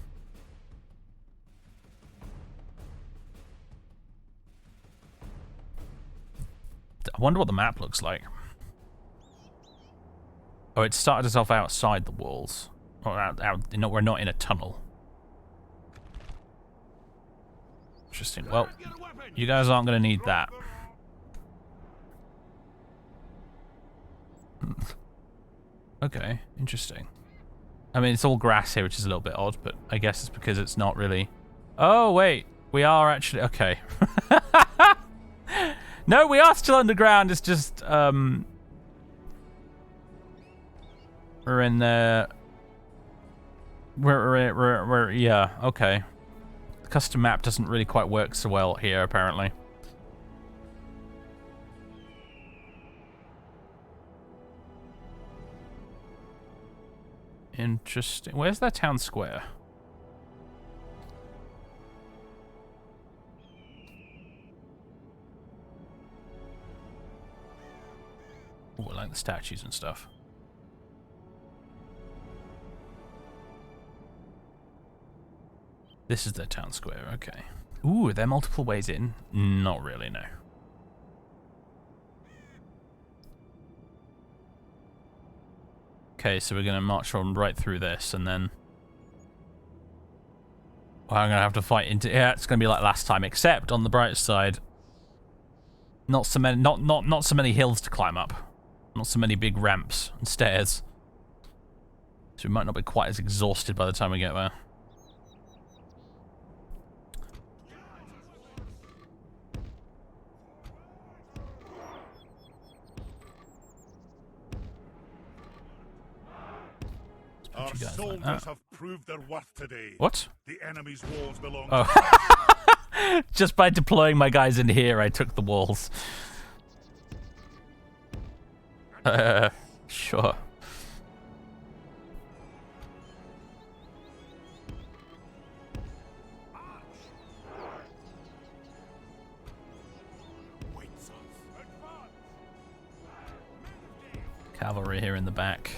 I wonder what the map looks like. Oh, it started itself outside the walls. Or out, we're not in a tunnel. Interesting. Well, you guys aren't going to need that. Okay, interesting. I mean, it's all grass here, which is a little bit odd, but I guess it's because it's not really... Oh, wait. We are actually... Okay. No, we are still underground. It's just... We're in the... We're... Yeah, okay. The custom map doesn't really quite work so well here, apparently. Interesting. Where's that town square? Oh, I like the statues and stuff. This is their town square, okay. Ooh, are there multiple ways in? Not really, no. Okay, so we're gonna march on right through this, and then... Well, I'm gonna have to fight into... Yeah, it's gonna be like last time, except on the bright side, not so many, not so many hills to climb up. Not so many big ramps and stairs. So we might not be quite as exhausted by the time we get there. Our soldiers have proved their worth today. What? The enemy's walls belong to Just by deploying my guys in here, I took the walls. Sure. Cavalry here in the back.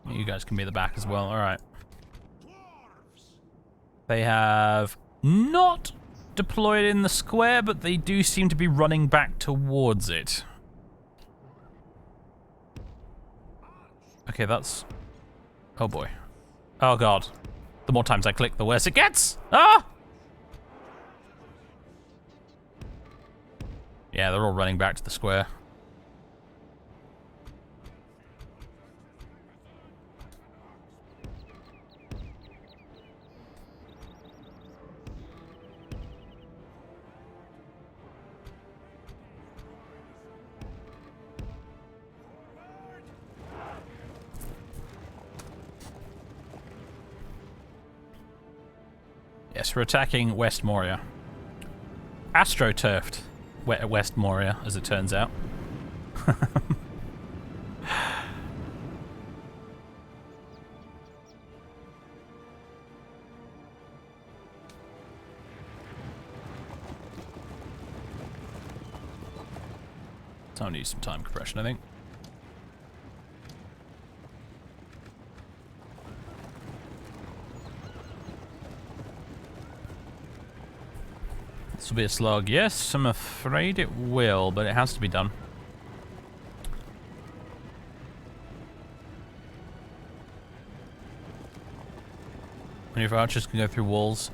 You guys can be at the back as well. All right. They have not deployed in the square, but they do seem to be running back towards it. Okay, that's... Oh boy. Oh god. The more times I click, the worse it gets! Ah! Yeah, they're all running back to the square. Yes, we're attacking West Moria. Astroturfed West Moria, as it turns out. Time to use some time compression, I think. This will be a slog. Yes, I'm afraid it will, but it has to be done. Any of our archers can go through walls.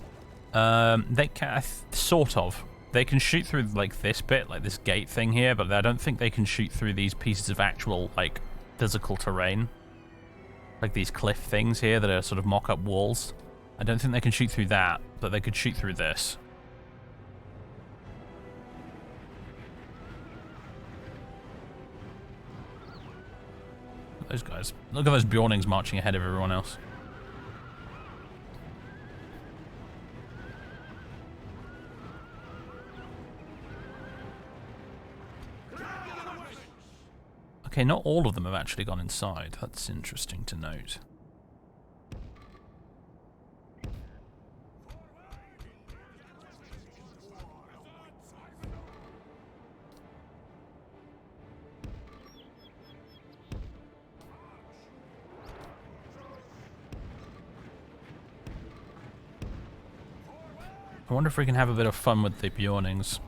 They can, sort of. They can shoot through like this bit, like this gate thing here, but I don't think they can shoot through these pieces of actual like physical terrain. Like these cliff things here that are sort of mock-up walls. I don't think they can shoot through that, but they could shoot through this. Those guys. Look at those Bjornings marching ahead of everyone else. Okay, not all of them have actually gone inside. That's interesting to note. I wonder if we can have a bit of fun with the Bjornings.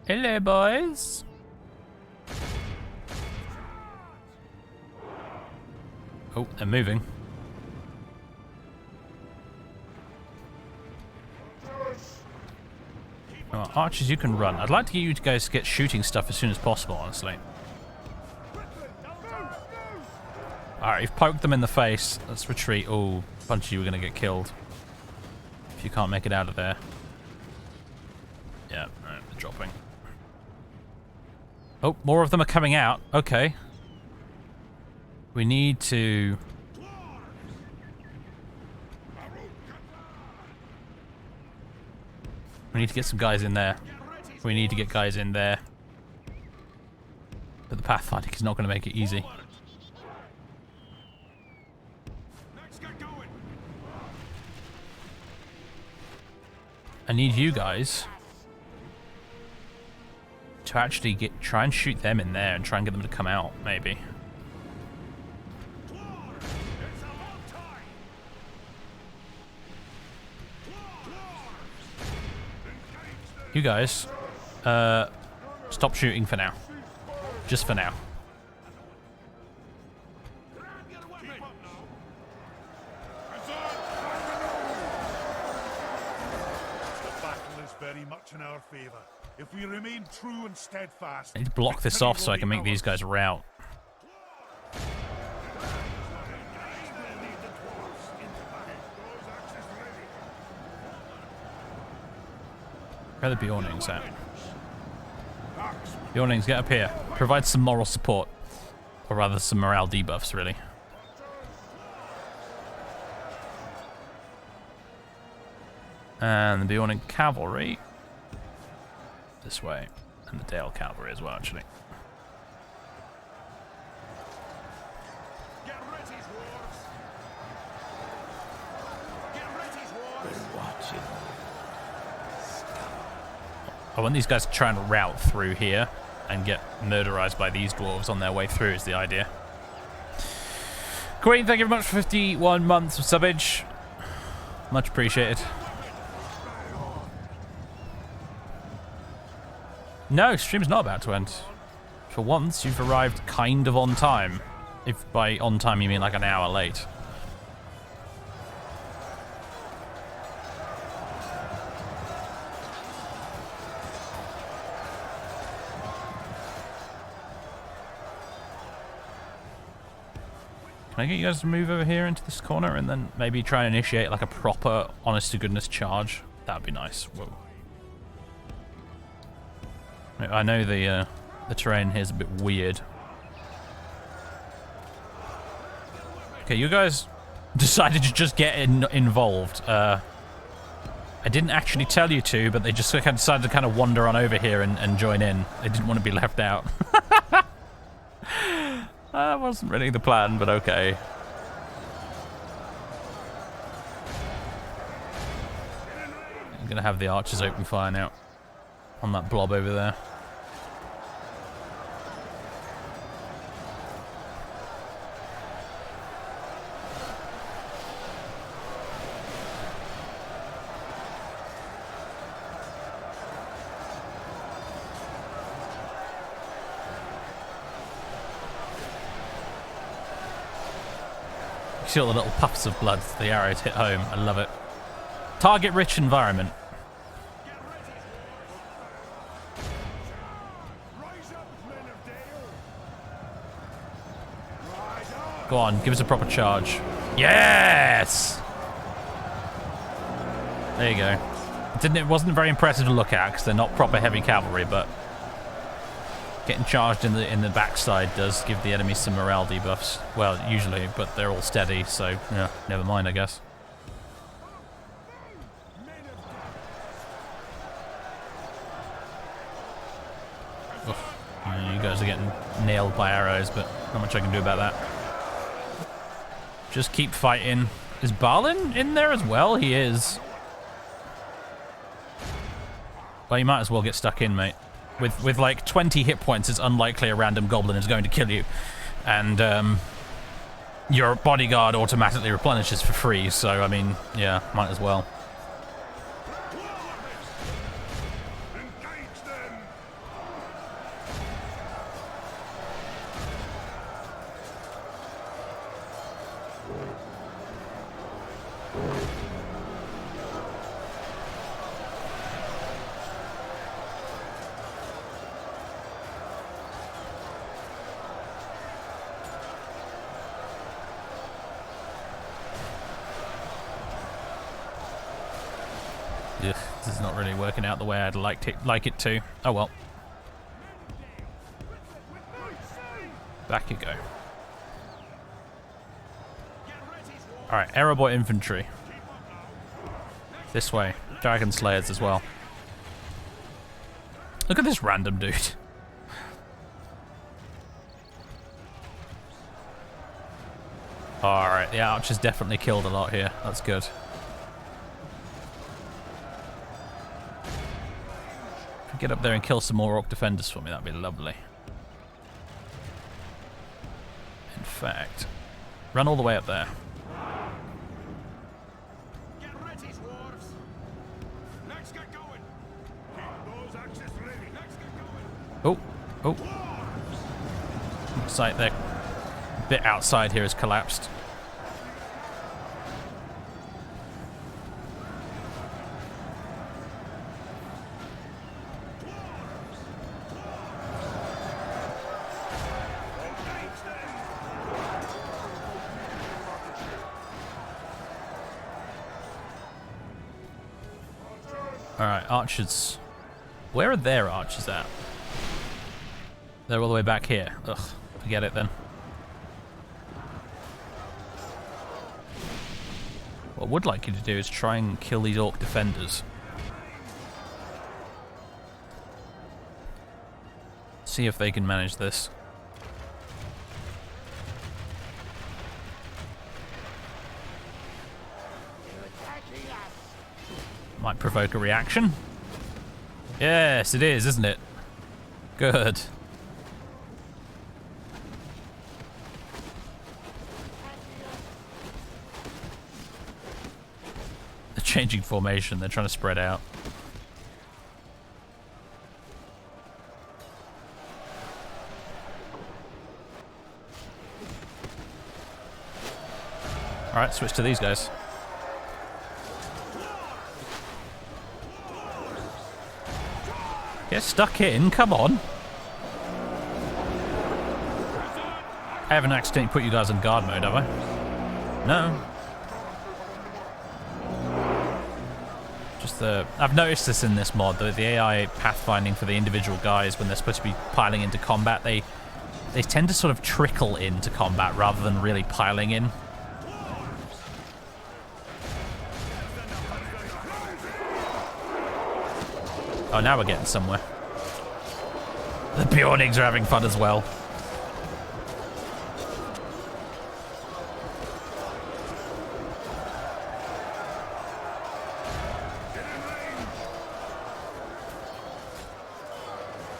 Hello, boys. Oh, they're moving. Oh, archers, you can run. I'd like to get you guys to get shooting stuff as soon as possible, honestly. Alright, you've poked them in the face. Let's retreat. Oh, a bunch of you are going to get killed. If you can't make it out of there. Yeah, alright, they're dropping. Oh, more of them are coming out. Okay. We need to... We need to get some guys in there. We need to get guys in there. But the pathfinding is not going to make it easy. I need you guys to actually try and shoot them in there and try and get them to come out, maybe. You guys, stop shooting for now. Just for now. The battle is very much in our favor. If we remain true and steadfast... I need to block this off so I can make these guys rout. Where are the Bjornings at? Bjornings, get up here. Provide some moral support. Or rather, some morale debuffs, really. And the Bjorn cavalry this way. And the Dale cavalry as well, actually. Get ready, dwarves! Get ready, dwarves! Watching. I want these guys to try and route through here and get murderized by these dwarves on their way through is the idea. Queen, thank you very much for 51 months of subbage. Much appreciated. No, stream's not about to end. For once, you've arrived kind of on time. If by on time you mean like an hour late. Can I get you guys to move over here into this corner and then maybe try and initiate like a proper honest-to-goodness charge? That'd be nice. Whoa. I know the terrain here is a bit weird. Okay, you guys decided to just get involved. I didn't actually tell you to, but they just kind of decided to kind of wander on over here and join in. They didn't want to be left out. That wasn't really the plan, but okay. I'm gonna have the archers open fire now on that blob over there. See all the little puffs of blood as the arrows hit home. I love it. Target-rich environment. Go on, give us a proper charge. Yes! There you go. It wasn't very impressive to look at because they're not proper heavy cavalry, but getting charged in the backside does give the enemy some morale debuffs. Well, usually, but they're all steady, so yeah, never mind, I guess. Ugh. You guys are getting nailed by arrows, but not much I can do about that. Just keep fighting. Is Balin in there as well? He is. Well, you might as well get stuck in, mate. With like 20 hit points, it's unlikely a random goblin is going to kill you. And your bodyguard automatically replenishes for free, so I mean, yeah, might as well. Engage them! Ugh, this is not really working out the way I'd like it to. Oh well. Back you go. Alright, Arrowboy infantry. This way. Dragon Slayers as well. Look at this random dude. Alright, the archers definitely killed a lot here. That's good. Get up there and kill some more orc defenders for me, that'd be lovely. In fact, run all the way up there. Get ready, dwarves! Let's get going! Keep those axes ready! Let's get going! Oh. Looks like the bit outside here has collapsed. Alright, archers. Where are their archers at? They're all the way back here. Ugh, forget it then. What I would like you to do is try and kill these orc defenders. See if they can manage this. Might provoke a reaction. Yes, it is, isn't it? Good. They're changing formation. They're trying to spread out. Alright, switch to these guys. Get stuck in, come on. I haven't accidentally put you guys in guard mode, have I? No. Just I've noticed this in this mod, the AI pathfinding for the individual guys when they're supposed to be piling into combat, they tend to sort of trickle into combat rather than really piling in. Oh, now we're getting somewhere. The Bjornings are having fun as well.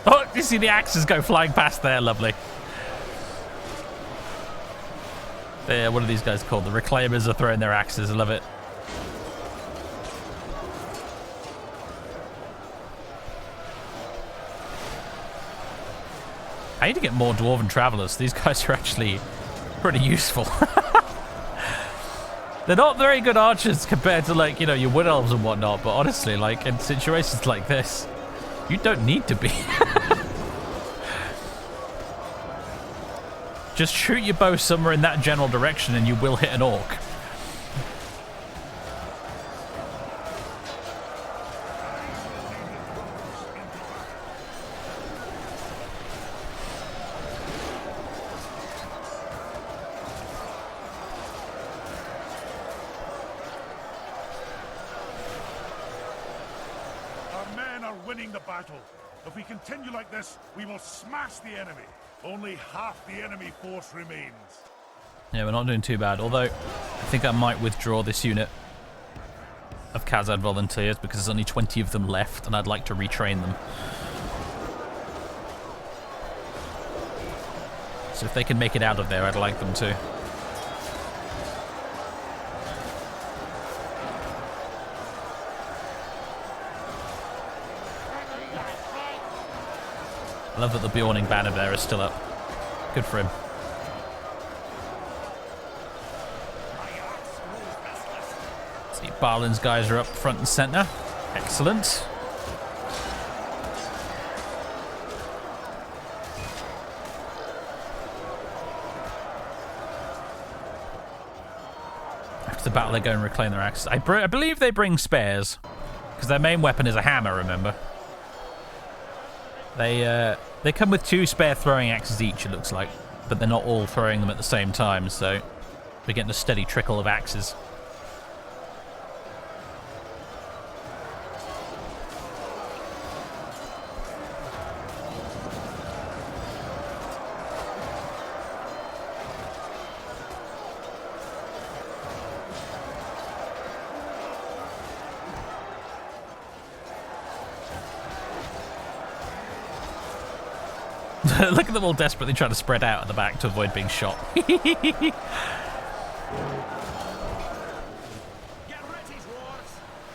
Oh, you see the axes go flying past there, lovely. There, what are these guys called? The Reclaimers are throwing their axes, I love it. I need to get more Dwarven Travelers. These guys are actually pretty useful. They're not very good archers compared to, like, you know, your Wood Elves and whatnot, but honestly, like, in situations like this, you don't need to be. Just shoot your bow somewhere in that general direction and you will hit an orc. If we continue like this, we will smash the enemy. Only half the enemy force remains. Yeah, we're not doing too bad. Although, I think I might withdraw this unit of Khazad volunteers because there's only 20 of them left and I'd like to retrain them. So if they can make it out of there, I'd like them to. I love that the Bjorning banner there is still up. Good for him. See, Barlin's guys are up front and center. Excellent. After the battle, they go and reclaim their axes. I believe they bring spares, because their main weapon is a hammer, remember? They come with 2 spare throwing axes each, it looks like, but they're not all throwing them at the same time, so we're getting a steady trickle of axes. Look at them all desperately trying to spread out at the back to avoid being shot.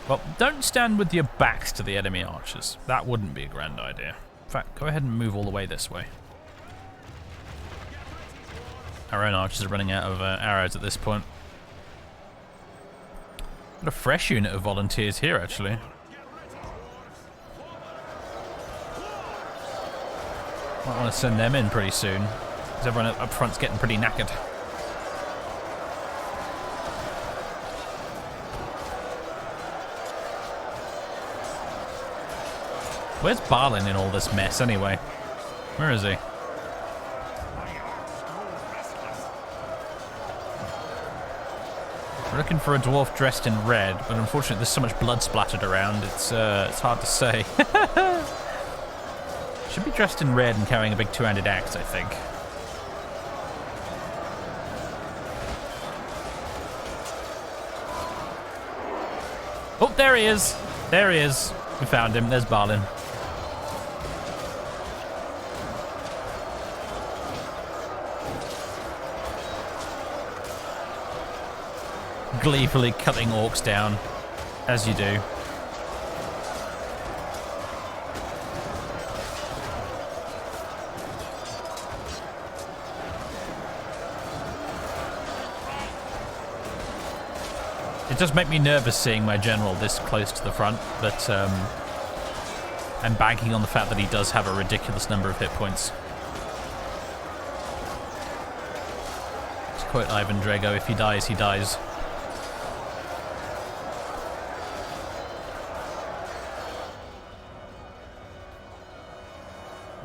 Well, don't stand with your backs to the enemy archers. That wouldn't be a grand idea. In fact, go ahead and move all the way this way. Our own archers are running out of arrows at this point. Got a fresh unit of volunteers here, actually. Might want to send them in pretty soon, because everyone up front's getting pretty knackered. Where's Barlin in all this mess, anyway? Where is he? We're looking for a dwarf dressed in red, but unfortunately there's so much blood splattered around, it's hard to say. Should be dressed in red and carrying a big two-handed axe, I think. Oh, there he is! There he is. We found him. There's Balin. Gleefully cutting orcs down, as you do. It does make me nervous seeing my general this close to the front, but I'm banking on the fact that he does have a ridiculous number of hit points. To quote Ivan Drago, if he dies, he dies.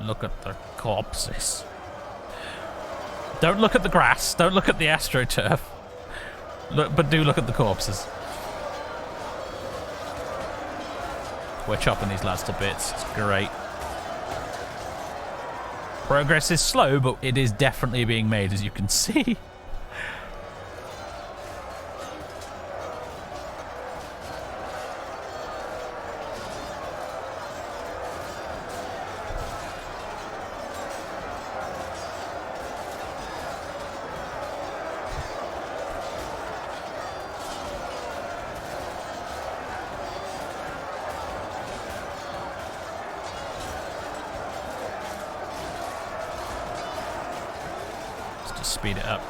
Look at the corpses. Don't look at the grass. Don't look at the astroturf. Look, but do look at the corpses. We're chopping these lads to bits. It's great. Progress is slow, but it is definitely being made, as you can see. Speed it up.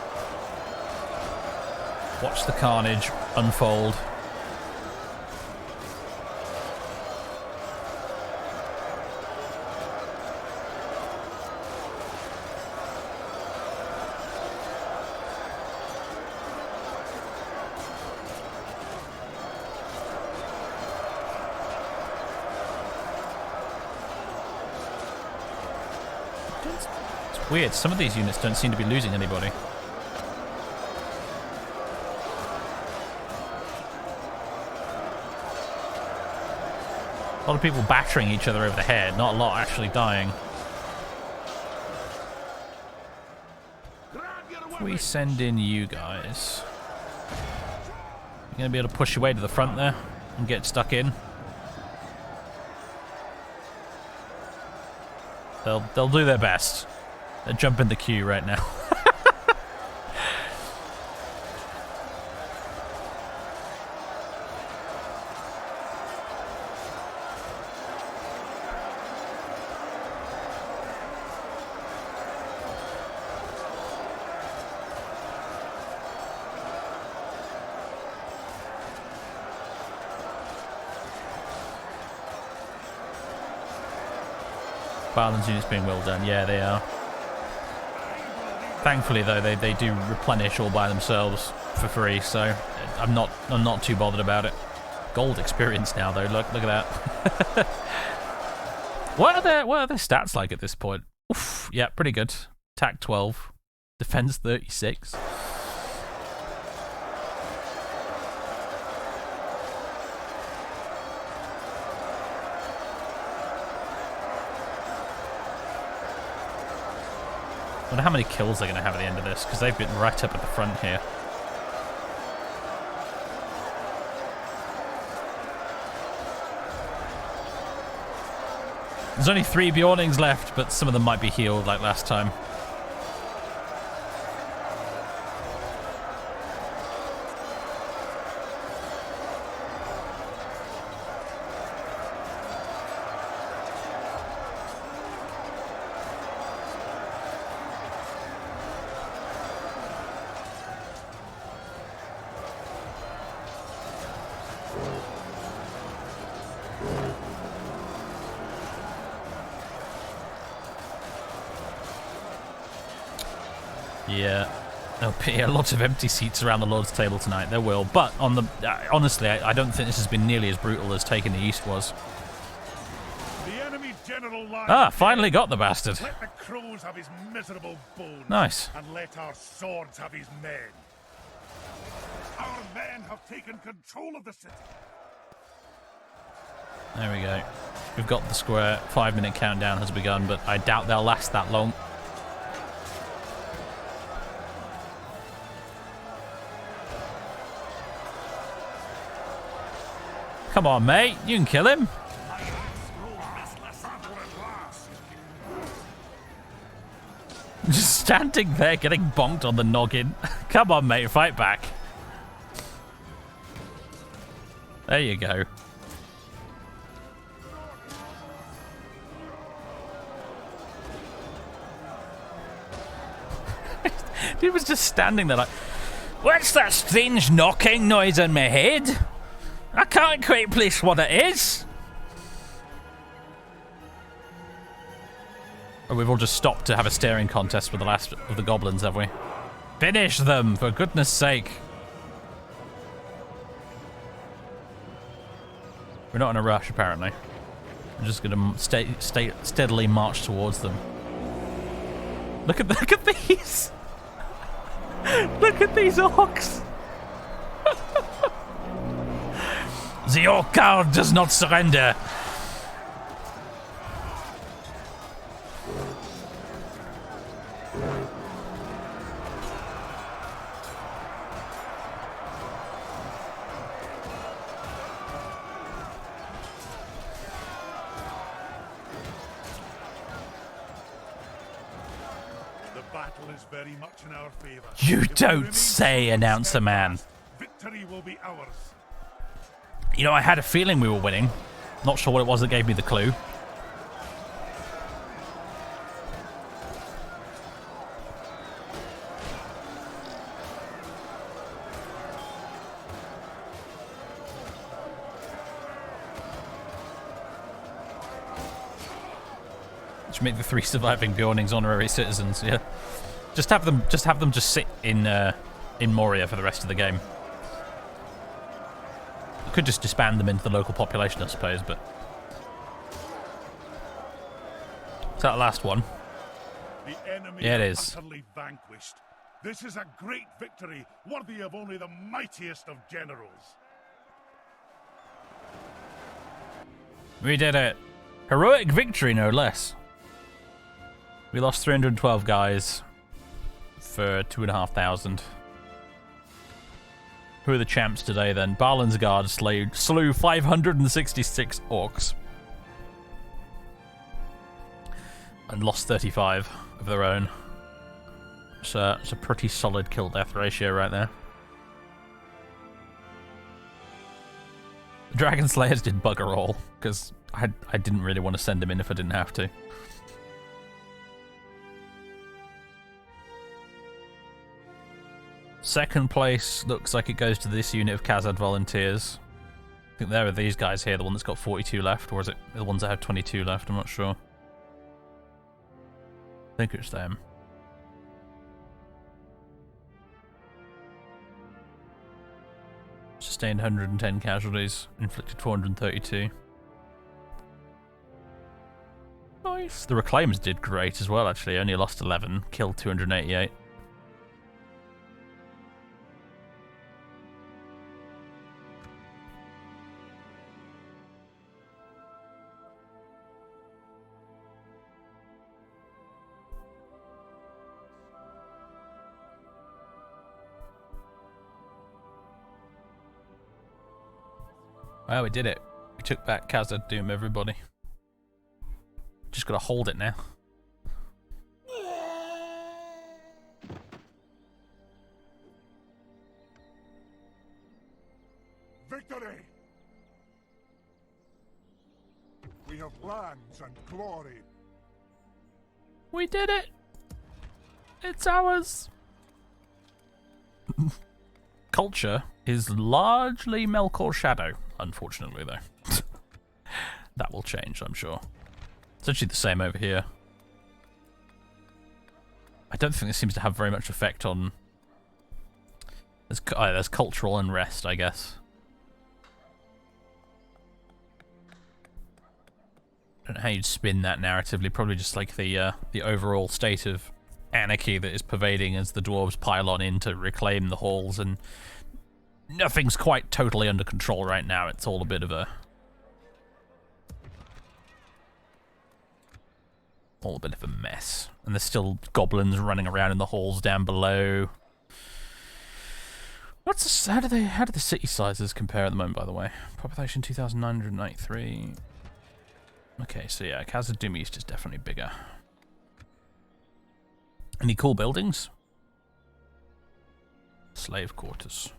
Watch the carnage unfold. Weird, some of these units don't seem to be losing anybody. A lot of people battering each other over the head, not a lot actually dying. If we send in you guys, you're going to be able to push your way to the front there and get stuck in. They'll do their best. They'll jump in the queue right now. Balin's units being well done. Yeah, they are. Thankfully, though, they do replenish all by themselves for free, so I'm not too bothered about it. Gold experience now, though. Look at that. What are their stats like at this point? Oof, yeah, pretty good. Attack 12, defense 36. I wonder how many kills they're going to have at the end of this, because they've been right up at the front here. There's only 3 Bjornings left, but some of them might be healed like last time. Yeah, there'll be a lot of empty seats around the Lord's table tonight. There will, but on the honestly, I don't think this has been nearly as brutal as Taking the East was. The enemy general Finally got the bastard. Let the crows have his miserable bones. Nice. And let our swords have his men. Our men have taken control of the city. There we go. We've got the square. 5-minute countdown has begun, but I doubt they'll last that long. Come on, mate. You can kill him. Just standing there getting bonked on the noggin. Come on, mate. Fight back. There you go. He was just standing there like, what's that strange knocking noise on my head? I can't quite place what it is. Oh, we've all just stopped to have a staring contest with the last of the goblins, have we? Finish them, for goodness sake. We're not in a rush, apparently. We're just going to steadily march towards them. Look at these. Look at these orcs. The orc guard does not surrender. Very much in our favor. You don't say, announcer man. Victory will be ours. You know, I had a feeling we were winning. Not sure what it was that gave me the clue. Which make the 3 surviving Bjornings honorary citizens, yeah. Just have them just sit in Moria for the rest of the game. I could just disband them into the local population, I suppose, but... Is that the last one? The enemy yeah, it is. Utterly vanquished. This is a great victory, worthy of only the mightiest of generals. We did it. Heroic victory, no less. We lost 312 guys for 2,500. Who are the champs today, then? Balin's Guard slew 566 orcs. And lost 35 of their own. So it's a pretty solid kill-death ratio right there. The Dragon Slayers did bugger all, because I didn't really want to send them in if I didn't have to. Second place looks like it goes to this unit of Khazad volunteers. I think there are these guys here, the one that's got 42 left, or is it the ones that have 22 left? I'm not sure. I think it's them. Sustained 110 casualties, inflicted 432. Nice. The Reclaimers did great as well, actually. Only lost 11, killed 288. Well, we did it. We took back Khazad-dûm, everybody. Just gotta hold it now. Victory! We have lands and glory. We did it! It's ours! Culture is largely Melkor's shadow, unfortunately, though. That will change, I'm sure. It's actually the same over here. I don't think this seems to have very much effect on... There's cultural unrest, I guess. I don't know how you'd spin that narratively. Probably just like the overall state of anarchy that is pervading as the dwarves pile on in to reclaim the halls and nothing's quite totally under control right now. It's all a bit of a... all a bit of a mess. And there's still goblins running around in the halls down below. How do the city sizes compare at the moment, by the way? Population 2,993. Okay, so yeah, Khazad-dûm East is definitely bigger. Any cool buildings? Slave quarters.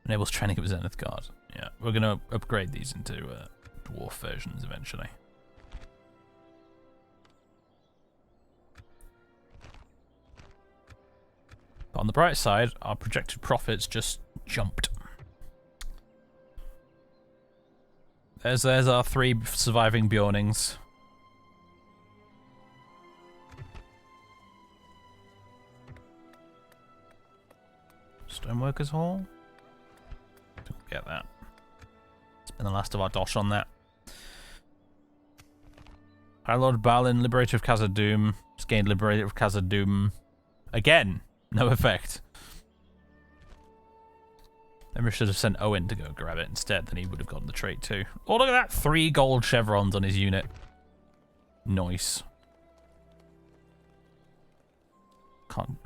Enables training of Zenith Guard. Yeah, we're going to upgrade these into dwarf versions eventually. But on the bright side, our projected profits just jumped. There's our 3 surviving Bjornings. Stoneworkers Hall? Don't get that. Spend the last of our dosh on that. High Lord Balin, Liberator of Khazad-dûm. Just gained Liberator of Khazad-dûm. Again, no effect. Maybe I should have sent Owen to go grab it instead, then he would have gotten the trait too. Oh, look at that! 3 gold chevrons on his unit. Nice.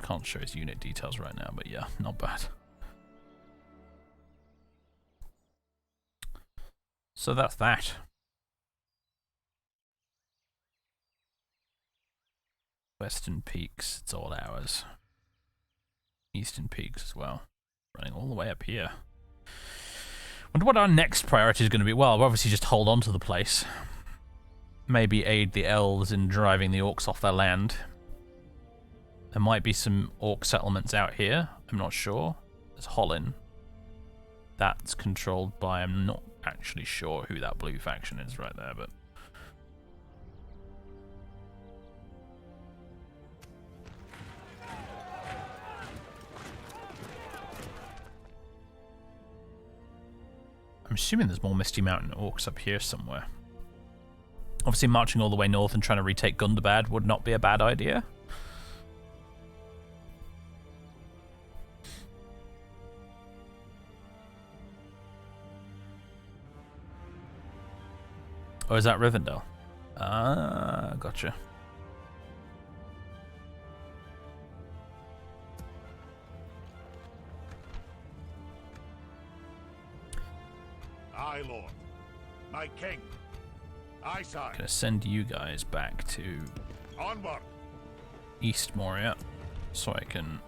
Can't show his unit details right now, but yeah, not bad. So that's that. Western Peaks, it's all ours. Eastern Peaks as well. Running all the way up here. Wonder what our next priority is going to be. Well, we'll obviously just hold on to the place. Maybe aid the elves in driving the orcs off their land. There might be some orc settlements out here. I'm not sure. There's Hollin. That's controlled by... I'm not actually sure who that blue faction is right there, but... I'm assuming there's more Misty Mountain orcs up here somewhere. Obviously, marching all the way north and trying to retake Gundabad would not be a bad idea. Oh, is that Rivendell? Ah, gotcha. Aye, Lord. My king. Aye, sire. I'm gonna send you guys back to Onward. East Moria so I can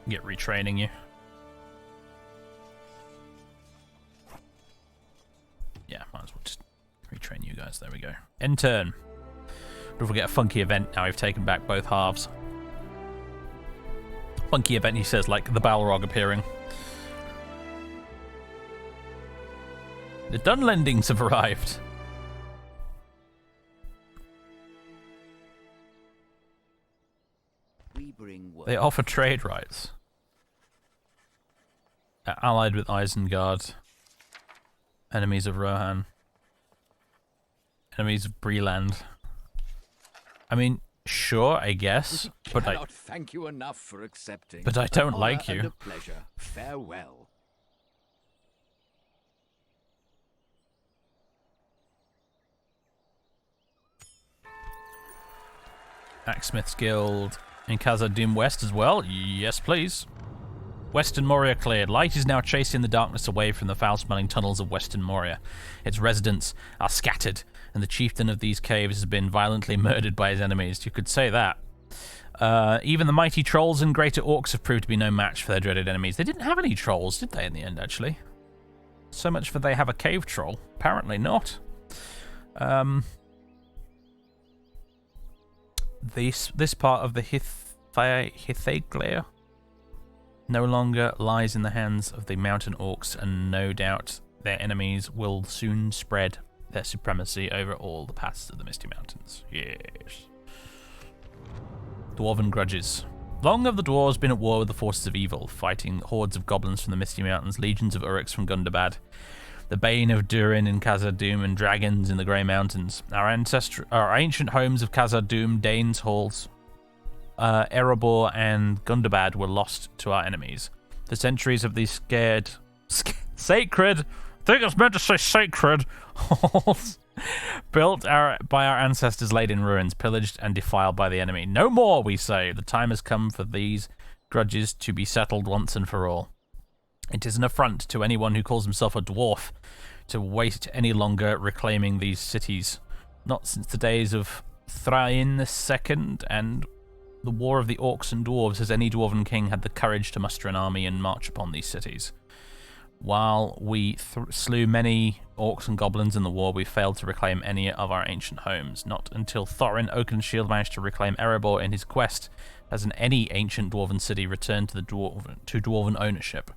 get retraining you. Yeah, might as well just retrain you guys. There we go. End turn. Don't forget a funky event now we've taken back both halves. Funky event, he says, like the Balrog appearing. The Dunlendings have arrived. We bring word. They offer trade rights. They're allied with Isengard. Enemies of Rohan. Enemies of Breland. I mean, sure, I guess, but Cannot thank you enough for accepting. But I don't An like honor you. and a pleasure. Farewell. Axesmith's Guild in Khazad-dûm West as well. Yes, please. Western Moria cleared. Light is now chasing the darkness away from the foul-smelling tunnels of Western Moria. Its residents are scattered, and the chieftain of these caves has been violently murdered by his enemies. You could say that. Even the mighty trolls and greater orcs have proved to be no match for their dreaded enemies. They didn't have any trolls, did they, in the end, actually? So much for they have a cave troll. Apparently not. This part of the Hithaglair no longer lies in the hands of the mountain orcs, and no doubt their enemies will soon spread their supremacy over all the passes of the Misty Mountains. Yes. Dwarven grudges. Long have the dwarves been at war with the forces of evil, fighting hordes of goblins from the Misty Mountains, legions of Uruks from Gundabad, the Bane of Durin in Khazad-dûm, and dragons in the Grey Mountains. Our ancient homes of Khazad-dûm, Danes Halls, Erebor, and Gundabad were lost to our enemies. The centuries of these sacred, I think it's meant to say sacred, halls built by our ancestors laid in ruins, pillaged and defiled by the enemy. No more, we say. The time has come for these grudges to be settled once and for all. It is an affront to anyone who calls himself a dwarf to wait any longer reclaiming these cities. Not since the days of Thrain II and the War of the Orcs and Dwarves has any dwarven king had the courage to muster an army and march upon these cities. While we slew many orcs and goblins in the war, we failed to reclaim any of our ancient homes. Not until Thorin Oakenshield managed to reclaim Erebor in his quest has any ancient dwarven city returned to dwarven ownership.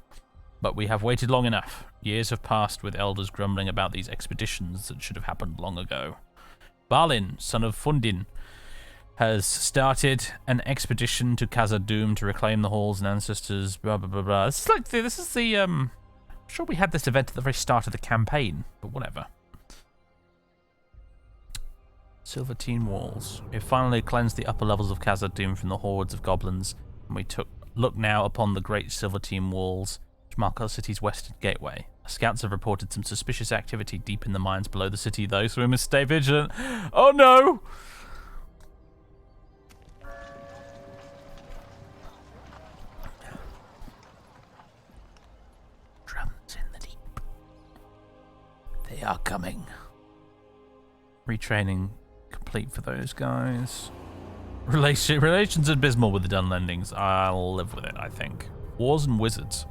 But we have waited long enough. Years have passed with elders grumbling about these expeditions that should have happened long ago. Balin, son of Fundin, has started an expedition to Khazad-dûm to reclaim the halls and ancestors, blah, blah, blah, blah. This is the, I'm sure we had this event at the very start of the campaign, but whatever. Silvertine walls. We have finally cleansed the upper levels of Khazad-dûm from the hordes of goblins, and we look now upon the great Silvertine walls, which mark our city's western gateway. Scouts have reported some suspicious activity deep in the mines below the city, though, so we must stay vigilant. Oh no! Drums in the deep. They are coming. Retraining complete for those guys. Relations abysmal with the Dunlendings. I'll live with it, I think. Wars and wizards.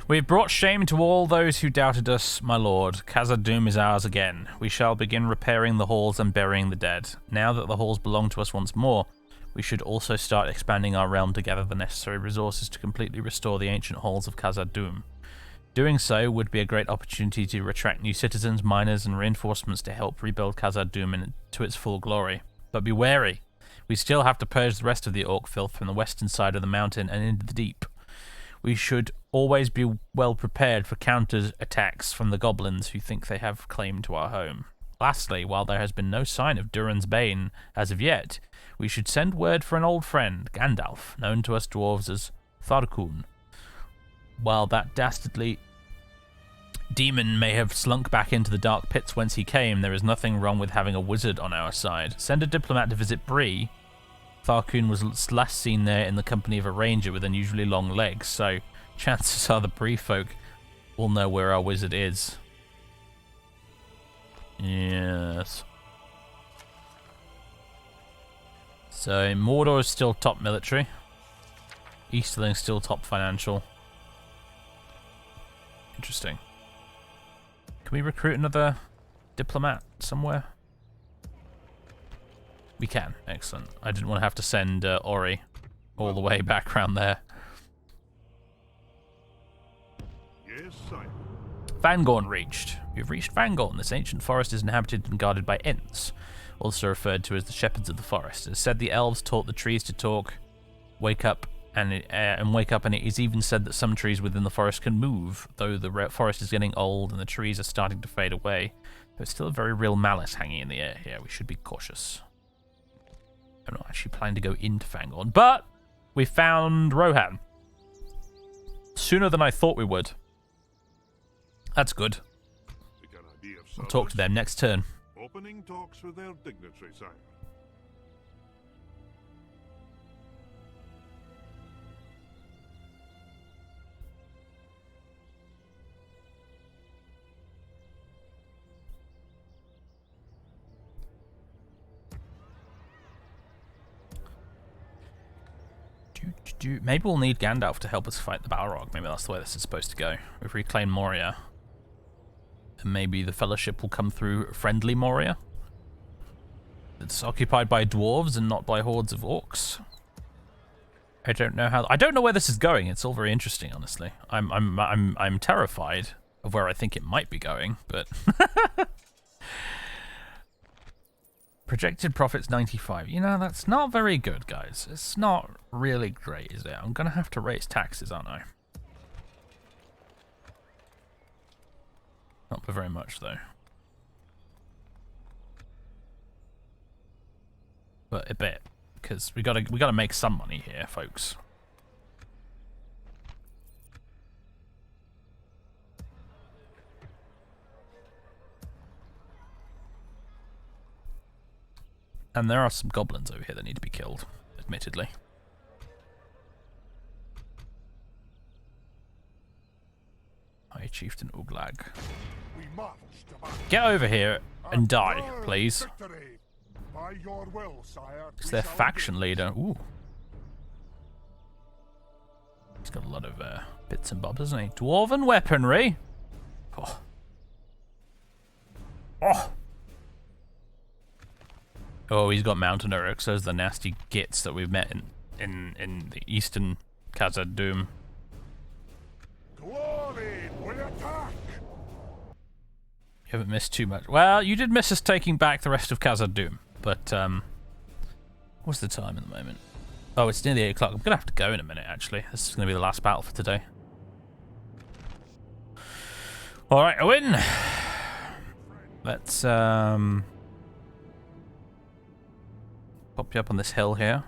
We have brought shame to all those who doubted us, my lord. Khazad-dûm is ours again. We shall begin repairing the halls and burying the dead. Now that the halls belong to us once more, we should also start expanding our realm to gather the necessary resources to completely restore the ancient halls of Khazad-dûm. Doing so would be a great opportunity to attract new citizens, miners, and reinforcements to help rebuild Khazad-dûm to its full glory. But be wary. We still have to purge the rest of the orc filth from the western side of the mountain and into the deep. We should always be well prepared for counter-attacks from the goblins who think they have claim to our home. Lastly, while there has been no sign of Durin's Bane as of yet, we should send word for an old friend, Gandalf, known to us dwarves as Tharkun. While that dastardly demon may have slunk back into the dark pits whence he came, there is nothing wrong with having a wizard on our side. Send a diplomat to visit Bree. Tharkun was last seen there in the company of a ranger with unusually long legs, so chances are the Bree folk will know where our wizard is. Yes. So Mordor is still top military. Easterling's still top financial. Interesting. Can we recruit another diplomat somewhere? We can. Excellent. I didn't want to have to send Ori all the way back around there. Yes, sire. Fangorn reached. We've reached Fangorn. This ancient forest is inhabited and guarded by Ents, also referred to as the shepherds of the forest. It is said the elves taught the trees to talk, wake up, and it is even said that some trees within the forest can move, though the forest is getting old and the trees are starting to fade away. There's still a very real malice hanging in the air here. We should be cautious. I'm not actually planning to go into Fangorn, but we found Rohan. Sooner than I thought we would. That's good. We'll talk to them next turn. Opening talks with their dignitary, sire. Maybe we'll need Gandalf to help us fight the Balrog. Maybe that's the way this is supposed to go. We've reclaimed Moria. And maybe the Fellowship will come through friendly Moria. It's occupied by dwarves and not by hordes of orcs. I don't know where this is going. It's all very interesting, honestly. I'm terrified of where I think it might be going, but projected profits 95. You know, that's not very good, guys. It's not really great, is it? I'm gonna have to raise taxes, aren't I? Not by very much, though. But a bit, because we gotta make some money here, folks. And there are some goblins over here that need to be killed, admittedly. High Chieftain Uglag. We march to battle. Get over here and die, Yours please. victory. By your will, sire. It's we their shall faction do. leader. Ooh. He's got a lot of bits and bobs, hasn't he? Dwarven weaponry. Oh. Oh. Oh, he's got mountain orcs. Those are the nasty gits that we've met in the eastern Khazad-dûm. Glory will attack. You haven't missed too much. Well, you did miss us taking back the rest of Khazad-dûm, but what's the time at the moment? Oh, it's nearly 8 o'clock. I'm gonna have to go in a minute. Actually, this is gonna be the last battle for today. All right, I win. Let's pop you up on this hill here.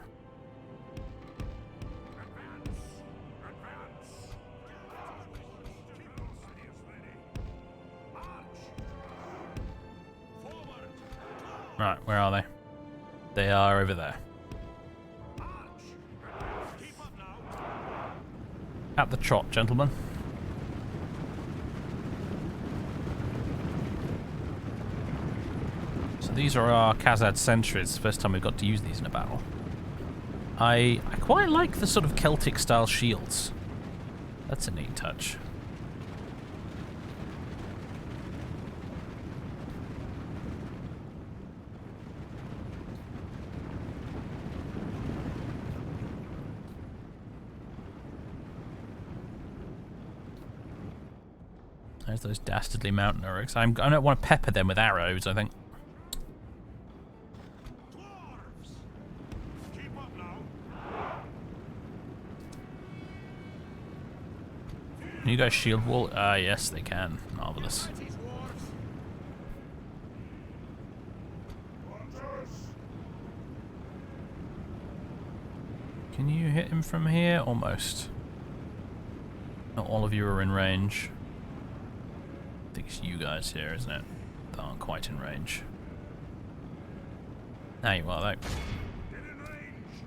Right, where are they? They are over there. At the trot, gentlemen. So these are our Khazad sentries. First time we've got to use these in a battle. I quite like the sort of Celtic style shields. That's a neat touch. There's those dastardly mountain orcs. I don't want to pepper them with arrows, I think. Dwarves. Keep up now. Can you guys shield wall? Ah, yes, they can. Marvelous. Mighty dwarves. Can you hit him from here? Almost. Not all of you are in range. I think it's you guys here, isn't it? That aren't quite in range. Now you are, though. Get in range.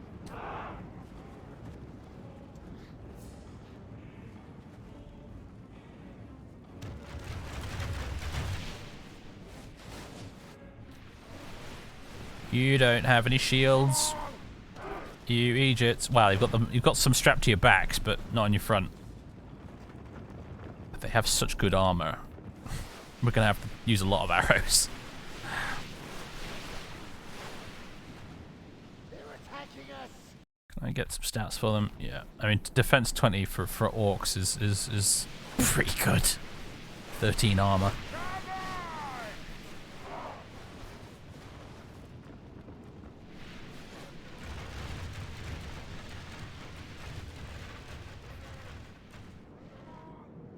You don't have any shields. You Egypts. Well, you've got some strapped to your backs, but not on your front. But they have such good armor. We're gonna have to use a lot of arrows. Can I get some stats for them? Yeah. I mean, defense 20 for orcs is pretty good. 13 armor.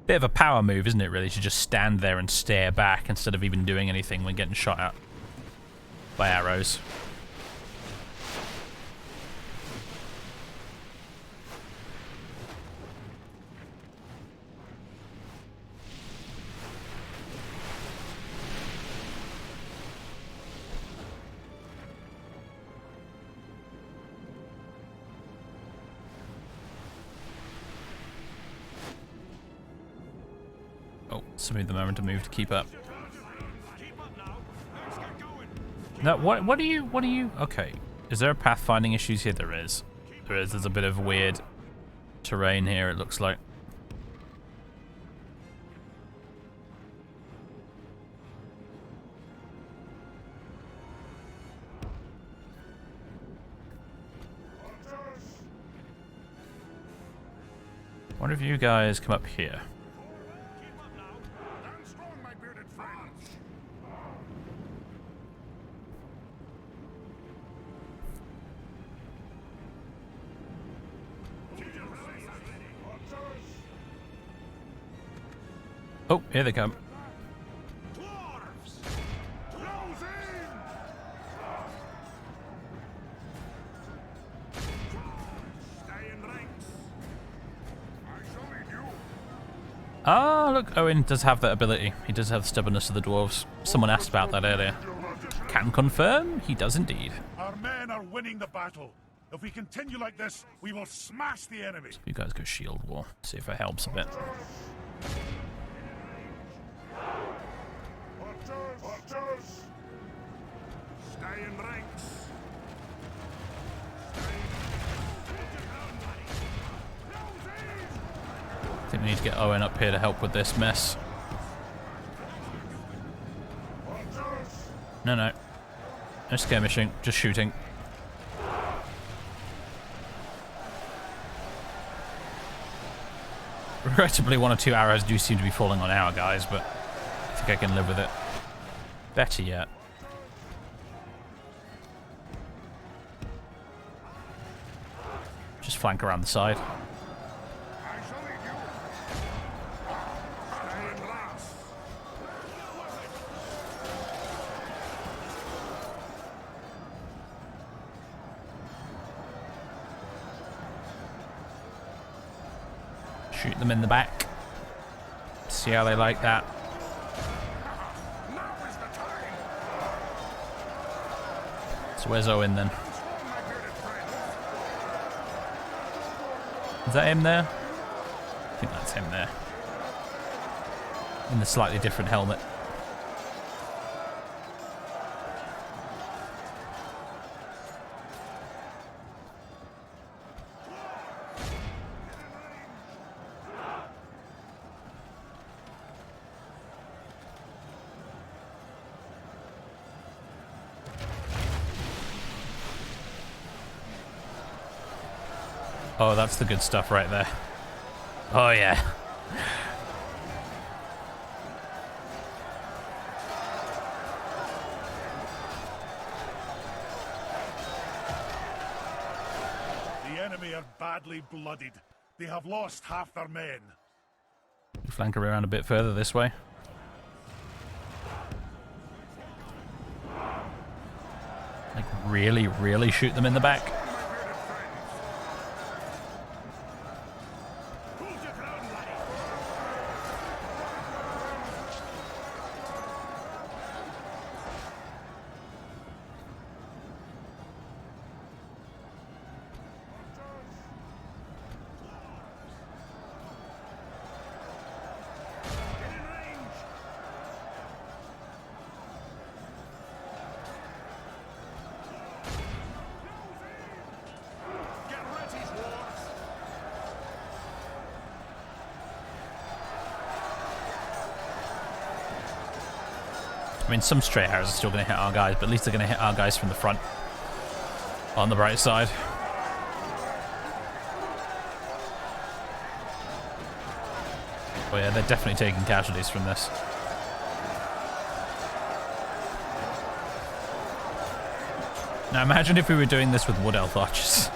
Bit of a power move, isn't it, really, to just stand there and stare back instead of even doing anything when getting shot at by arrows. Oh, some of them having to move to keep up. Keep up now. Let's get going. No, what do you? Okay, is there a pathfinding issues here? There is. There's a bit of weird terrain here. It looks like. What if you guys come up here? Keep up now. Stand strong, my bearded friends. Oh, here they come. Dwarves. Close in. Stay in ranks. I shall lead you. Ah, look, Owen does have that ability. He does have the stubbornness of the dwarves. Someone asked about that earlier. Can confirm, he does indeed. Our men are winning the battle. If we continue like this, we will smash the enemy. You guys go shield wall. See if it helps a bit. Archers! Stay in ranks. I think we need to get Owen up here to help with this mess. No, no. No skirmishing, just shooting. Regrettably, 1 or 2 arrows do seem to be falling on our guys, but I think I can live with it. Better yet. Just flank around the side. I shall lead you. Stay in ranks. Shoot them in the back. See how they like that. Now is the time. So where's Owen then? Transform, my bearded friend. Is that him there? I think that's him there. In the slightly different helmet. Oh, that's the good stuff right there. Oh, yeah. The enemy are badly blooded. They have lost half their men. Flank around a bit further this way. Like, really, really shoot them in the back. I mean, some straight arrows are still going to hit our guys, but at least they're going to hit our guys from the front. On the bright side. Oh yeah, they're definitely taking casualties from this. Now imagine if we were doing this with Wood Elf archers.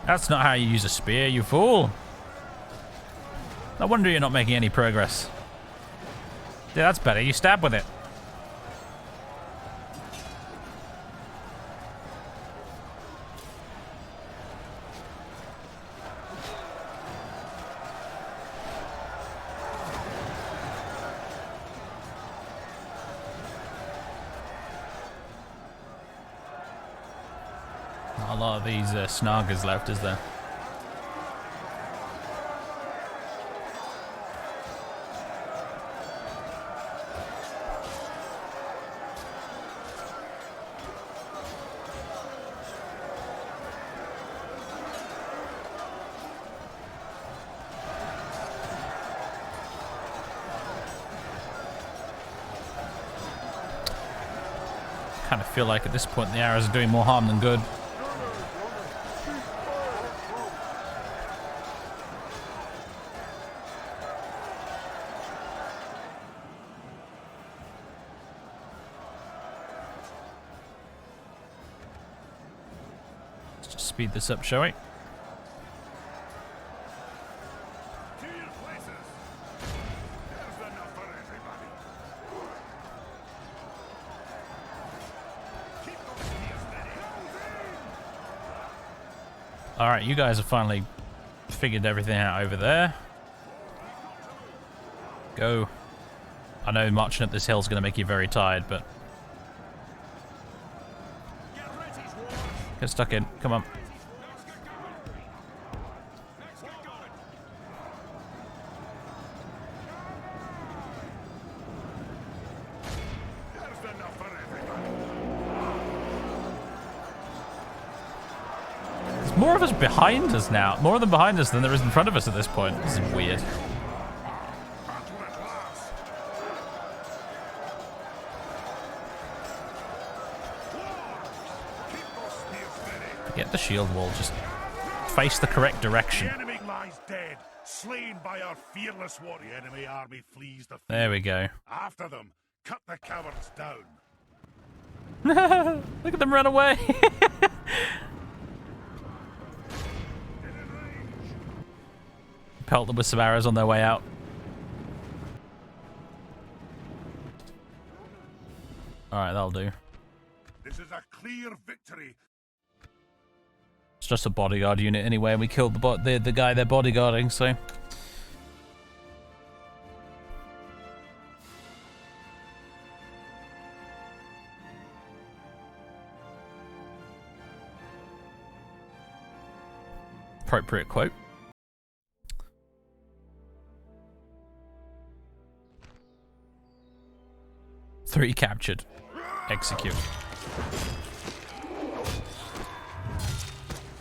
That's not how you use a spear, you fool. No wonder you're not making any progress. Yeah, that's better. You stab with it. Not a lot of these snargers left, is there? Kind of feel like at this point the arrows are doing more harm than good. Let's just speed this up, shall we? To your places. There's enough for everybody. Keep those spears Alright, you guys have finally figured everything out over there. Go. I know marching up this hill is going to make you very tired, but... Get stuck in. Come on. There's more of us behind us now. More of them behind us than there is in front of us at this point. This is weird. Get the shield wall, just face the correct direction. The enemy lies dead, slain by our fearless warrior. The enemy army flees the field. There we go. After them, cut the cowards down. Look at them run away. Pelt them with some arrows on their way out. Alright, that'll do. This is a clear victory. It's just a bodyguard unit anyway, and we killed the guy they're bodyguarding, so... Appropriate quote. Three captured. Execute.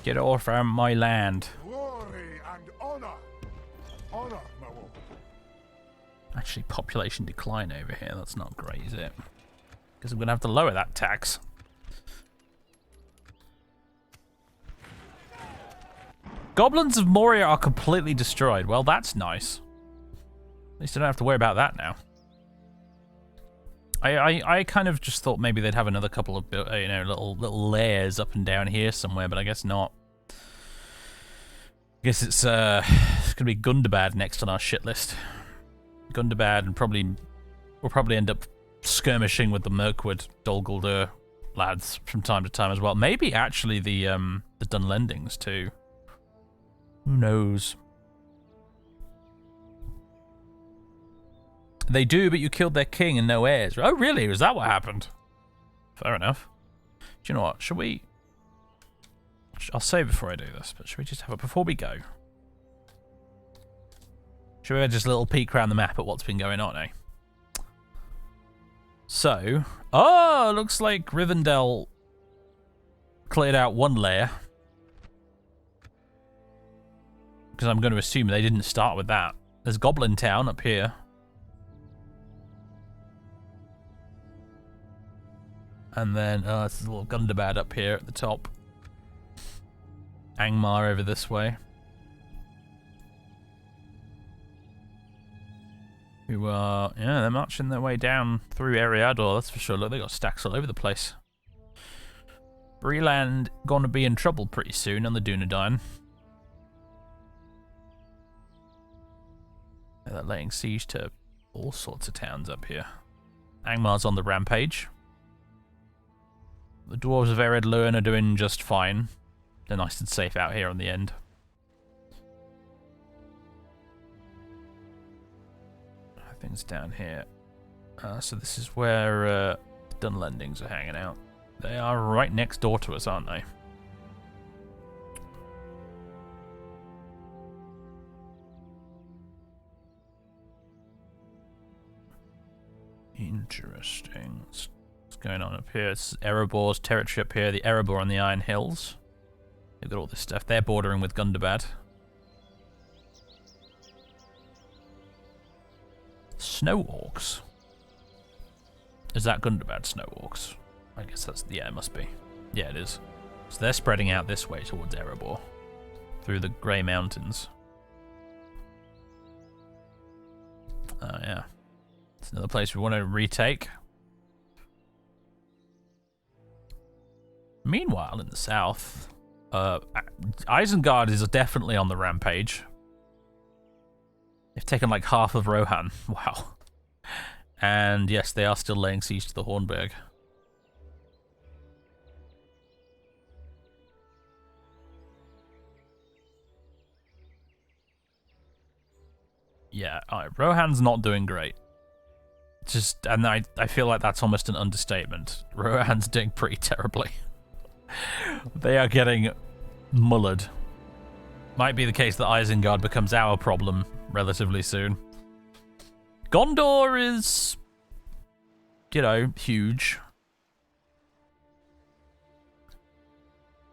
Get off from my land. Glory and honor. Honor, my lord. Actually, population decline over here. That's not great, is it? Because I'm going to have to lower that tax. Goblins of Moria are completely destroyed. Well, that's nice. At least I don't have to worry about that now. I kind of just thought maybe they'd have another couple of little layers up and down here somewhere, but I guess not. I guess it's gonna be Gundabad next on our shit list. Gundabad, and we'll probably end up skirmishing with the Mirkwood Dol Guldur lads from time to time as well. Maybe actually the Dunlendings too. Who knows? They do, but you killed their king and no heirs. Oh, really? Was that what happened? Fair enough. Do you know what? Should we... I'll say before I do this, but should we just have it before we go? Should we have just a little peek around the map at what's been going on, eh? So... Oh, looks like Rivendell cleared out one layer. Because I'm going to assume they didn't start with that. There's Goblin Town up here. And then, it's a little Gundabad up here at the top. Angmar over this way. Who are, yeah, they're marching their way down through Eriador, that's for sure. Look, they got stacks all over the place. Breland gonna be in trouble pretty soon on the Dunedain. They're laying siege to all sorts of towns up here. Angmar's on the rampage. The Dwarves of Ered-Luin are doing just fine. They're nice and safe out here on the end. Things down here. So this is where the Dunlendings are hanging out. They are right next door to us, aren't they? Interesting. What's going on up here? It's Erebor's territory up here. The Erebor on the Iron Hills. They've got all this stuff. They're bordering with Gundabad. Snow Orcs. Is that Gundabad Snow Orcs? I guess that's... Yeah, it must be. Yeah, it is. So they're spreading out this way towards Erebor. Through the Grey Mountains. Oh, yeah. It's another place we want to retake. Meanwhile, in the south, Isengard is definitely on the rampage. They've taken like half of Rohan. Wow. And yes, they are still laying siege to the Hornburg. Yeah, Rohan's not doing great. And I feel like that's almost an understatement. Rohan's doing pretty terribly. They are getting mullered. Might be the case that Isengard becomes our problem relatively soon. Gondor is, you know, huge.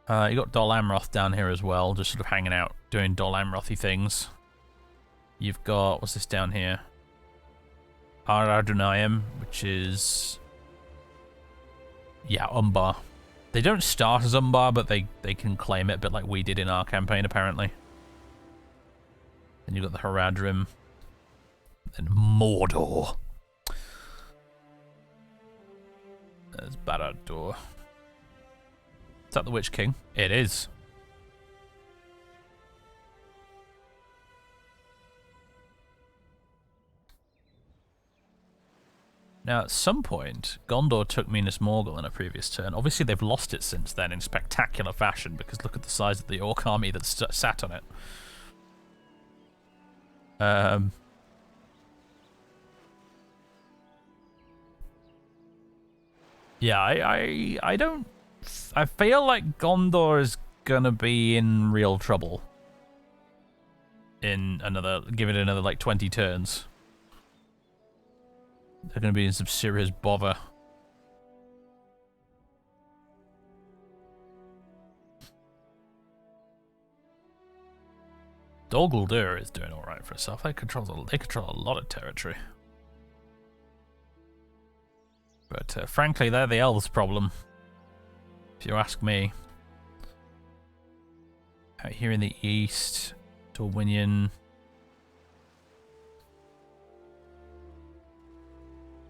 You got Dol Amroth down here as well, just sort of hanging out, doing Dol Amrothy things. You've got, what's this down here? Ar Ardunayim, which is, yeah, Umbar. They don't start as Umbar, but they can claim it a bit like we did in our campaign, apparently. Then you've got the Haradrim. Then Mordor. There's Barad-dûr. Is that the Witch King? It is. Now, at some point, Gondor took Minas Morgul in a previous turn. Obviously, they've lost it since then in spectacular fashion, because look at the size of the Orc army that sat on it. Yeah, I don't... I feel like Gondor is gonna be in real trouble. In another... Give it another, like, 20 turns. They're going to be in some serious bother. Dol Guldur is doing alright for itself. They control a lot of territory. But frankly, they're the elves' problem, if you ask me. Out here in the east, Dorwinion...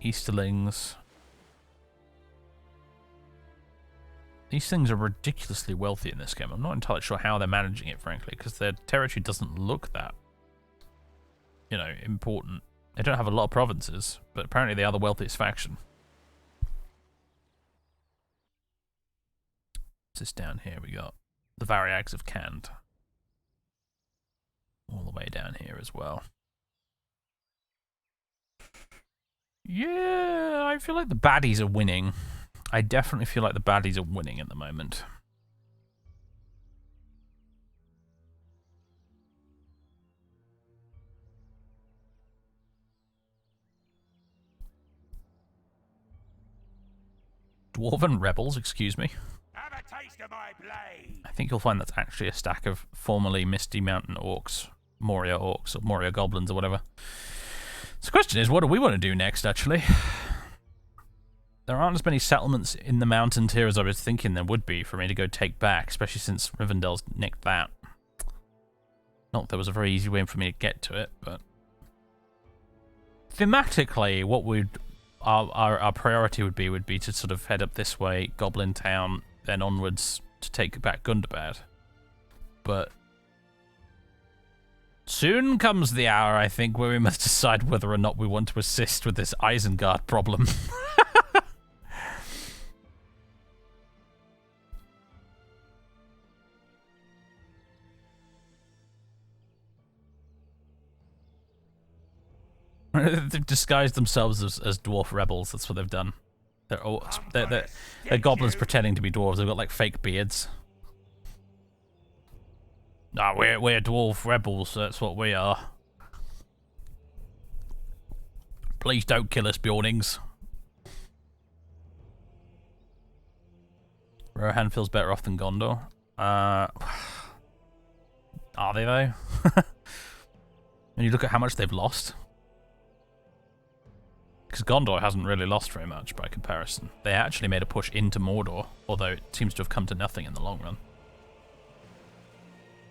Easterlings. These things are ridiculously wealthy in this game. I'm not entirely sure how they're managing it, frankly, because their territory doesn't look that, you know, important. They don't have a lot of provinces, but apparently they are the wealthiest faction. What's this down here? We got the Variags of Khand. All the way down here as well. Yeah, I feel like the baddies are winning. I definitely feel like the baddies are winning at the moment. Dwarven rebels, excuse me. Have a taste of my blade. I think you'll find that's actually a stack of formerly Misty Mountain orcs, Moria orcs, or Moria goblins, or whatever. So the question is, what do we want to do next, actually? There aren't as many settlements in the mountains here as I was thinking there would be for me to go take back, especially since Rivendell's nicked that. Not that there was a very easy way for me to get to it, but... Thematically, what would our priority would be to sort of head up this way, Goblin Town, then onwards to take back Gundabad. But... soon comes the hour, I think, where we must decide whether or not we want to assist with this Isengard problem. They've disguised themselves as dwarf rebels. That's what they've done. They're goblins pretending to be dwarves. They've got like fake beards. Nah, we're dwarf rebels. That's what we are. Please don't kill us, Bjornings. Rohan feels better off than Gondor. Are they though? When you look at how much they've lost. Because Gondor hasn't really lost very much by comparison. They actually made a push into Mordor, although it seems to have come to nothing in the long run.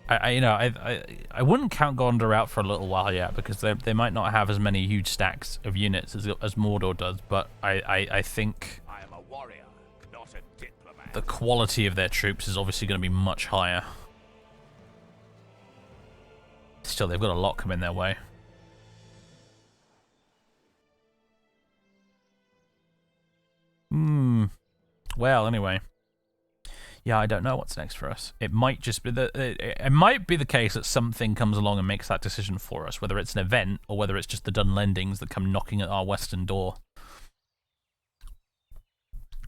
I wouldn't count Gondor out for a little while yet, because they might not have as many huge stacks of units as Mordor does, but I think I am a warrior, not a diplomat. the quality of their troops is obviously going to be much higher. Still, they've got a lot coming their way. Well, anyway. yeah, I don't know what's next for us. It might just be it might be the case that something comes along and makes that decision for us, whether it's an event or whether it's just the Dunlendings that come knocking at our western door.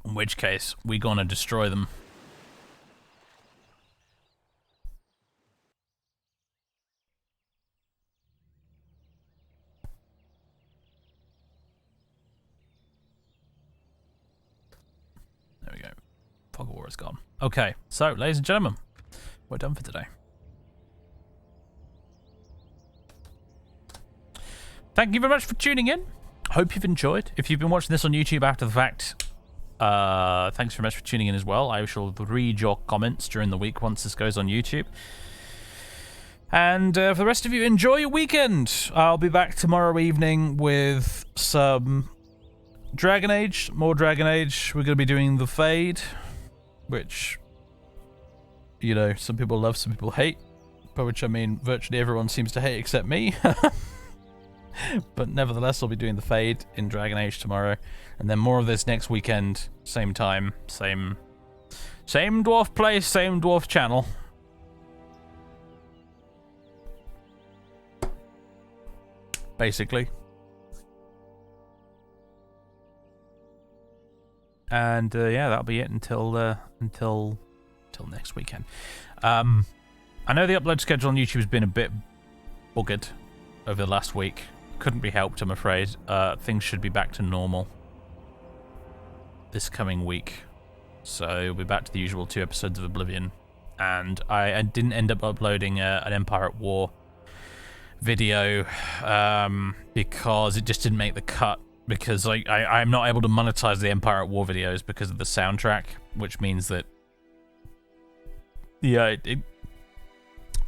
In which case, we're gonna destroy them. There we go. Fog of War is gone. Okay, so, ladies and gentlemen, we're done for today. Thank you very much for tuning in. Hope you've enjoyed. If you've been watching this on YouTube after the fact, thanks very much for tuning in as well. I shall read your comments during the week once this goes on YouTube. And for the rest of you, enjoy your weekend. I'll be back tomorrow evening with some Dragon Age, more Dragon Age. We're going to be doing the Fade, which, you know, some people love, some people hate. By which I mean virtually everyone seems to hate except me. But nevertheless, I'll be doing the Fade in Dragon Age tomorrow. And then more of this next weekend, same time, same dwarf place, same dwarf channel. Basically. And yeah, that'll be it until next weekend. I know the upload schedule on YouTube has been a bit buggered over the last week. Couldn't be helped, I'm afraid. Things should be back to normal this coming week. So we'll be back to the usual 2 episodes of Oblivion. And I didn't end up uploading an Empire at War video because it just didn't make the cut. Because I'm not able to monetize the Empire at War videos because of the soundtrack, which means that, yeah,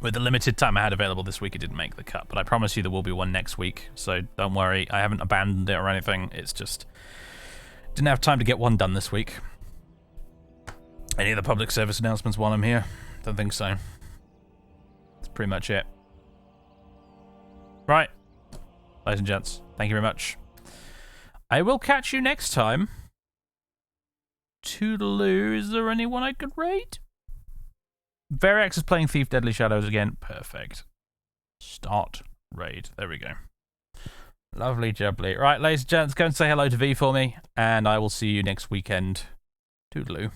with the limited time I had available this week, it didn't make the cut. But I promise you there will be one next week, so don't worry. I haven't abandoned it or anything. It's just didn't have time to get one done this week. Any of the public service announcements while I'm here? Don't think so. That's pretty much it. Right. Ladies and gents, thank you very much. I will catch you next time. Toodaloo. Is there anyone I could rate? Variax is playing Thief Deadly Shadows again. Perfect. Start raid. There we go. Lovely jubbly. Right, ladies and gents, go and say hello to V for me, and I will see you next weekend. Toodaloo.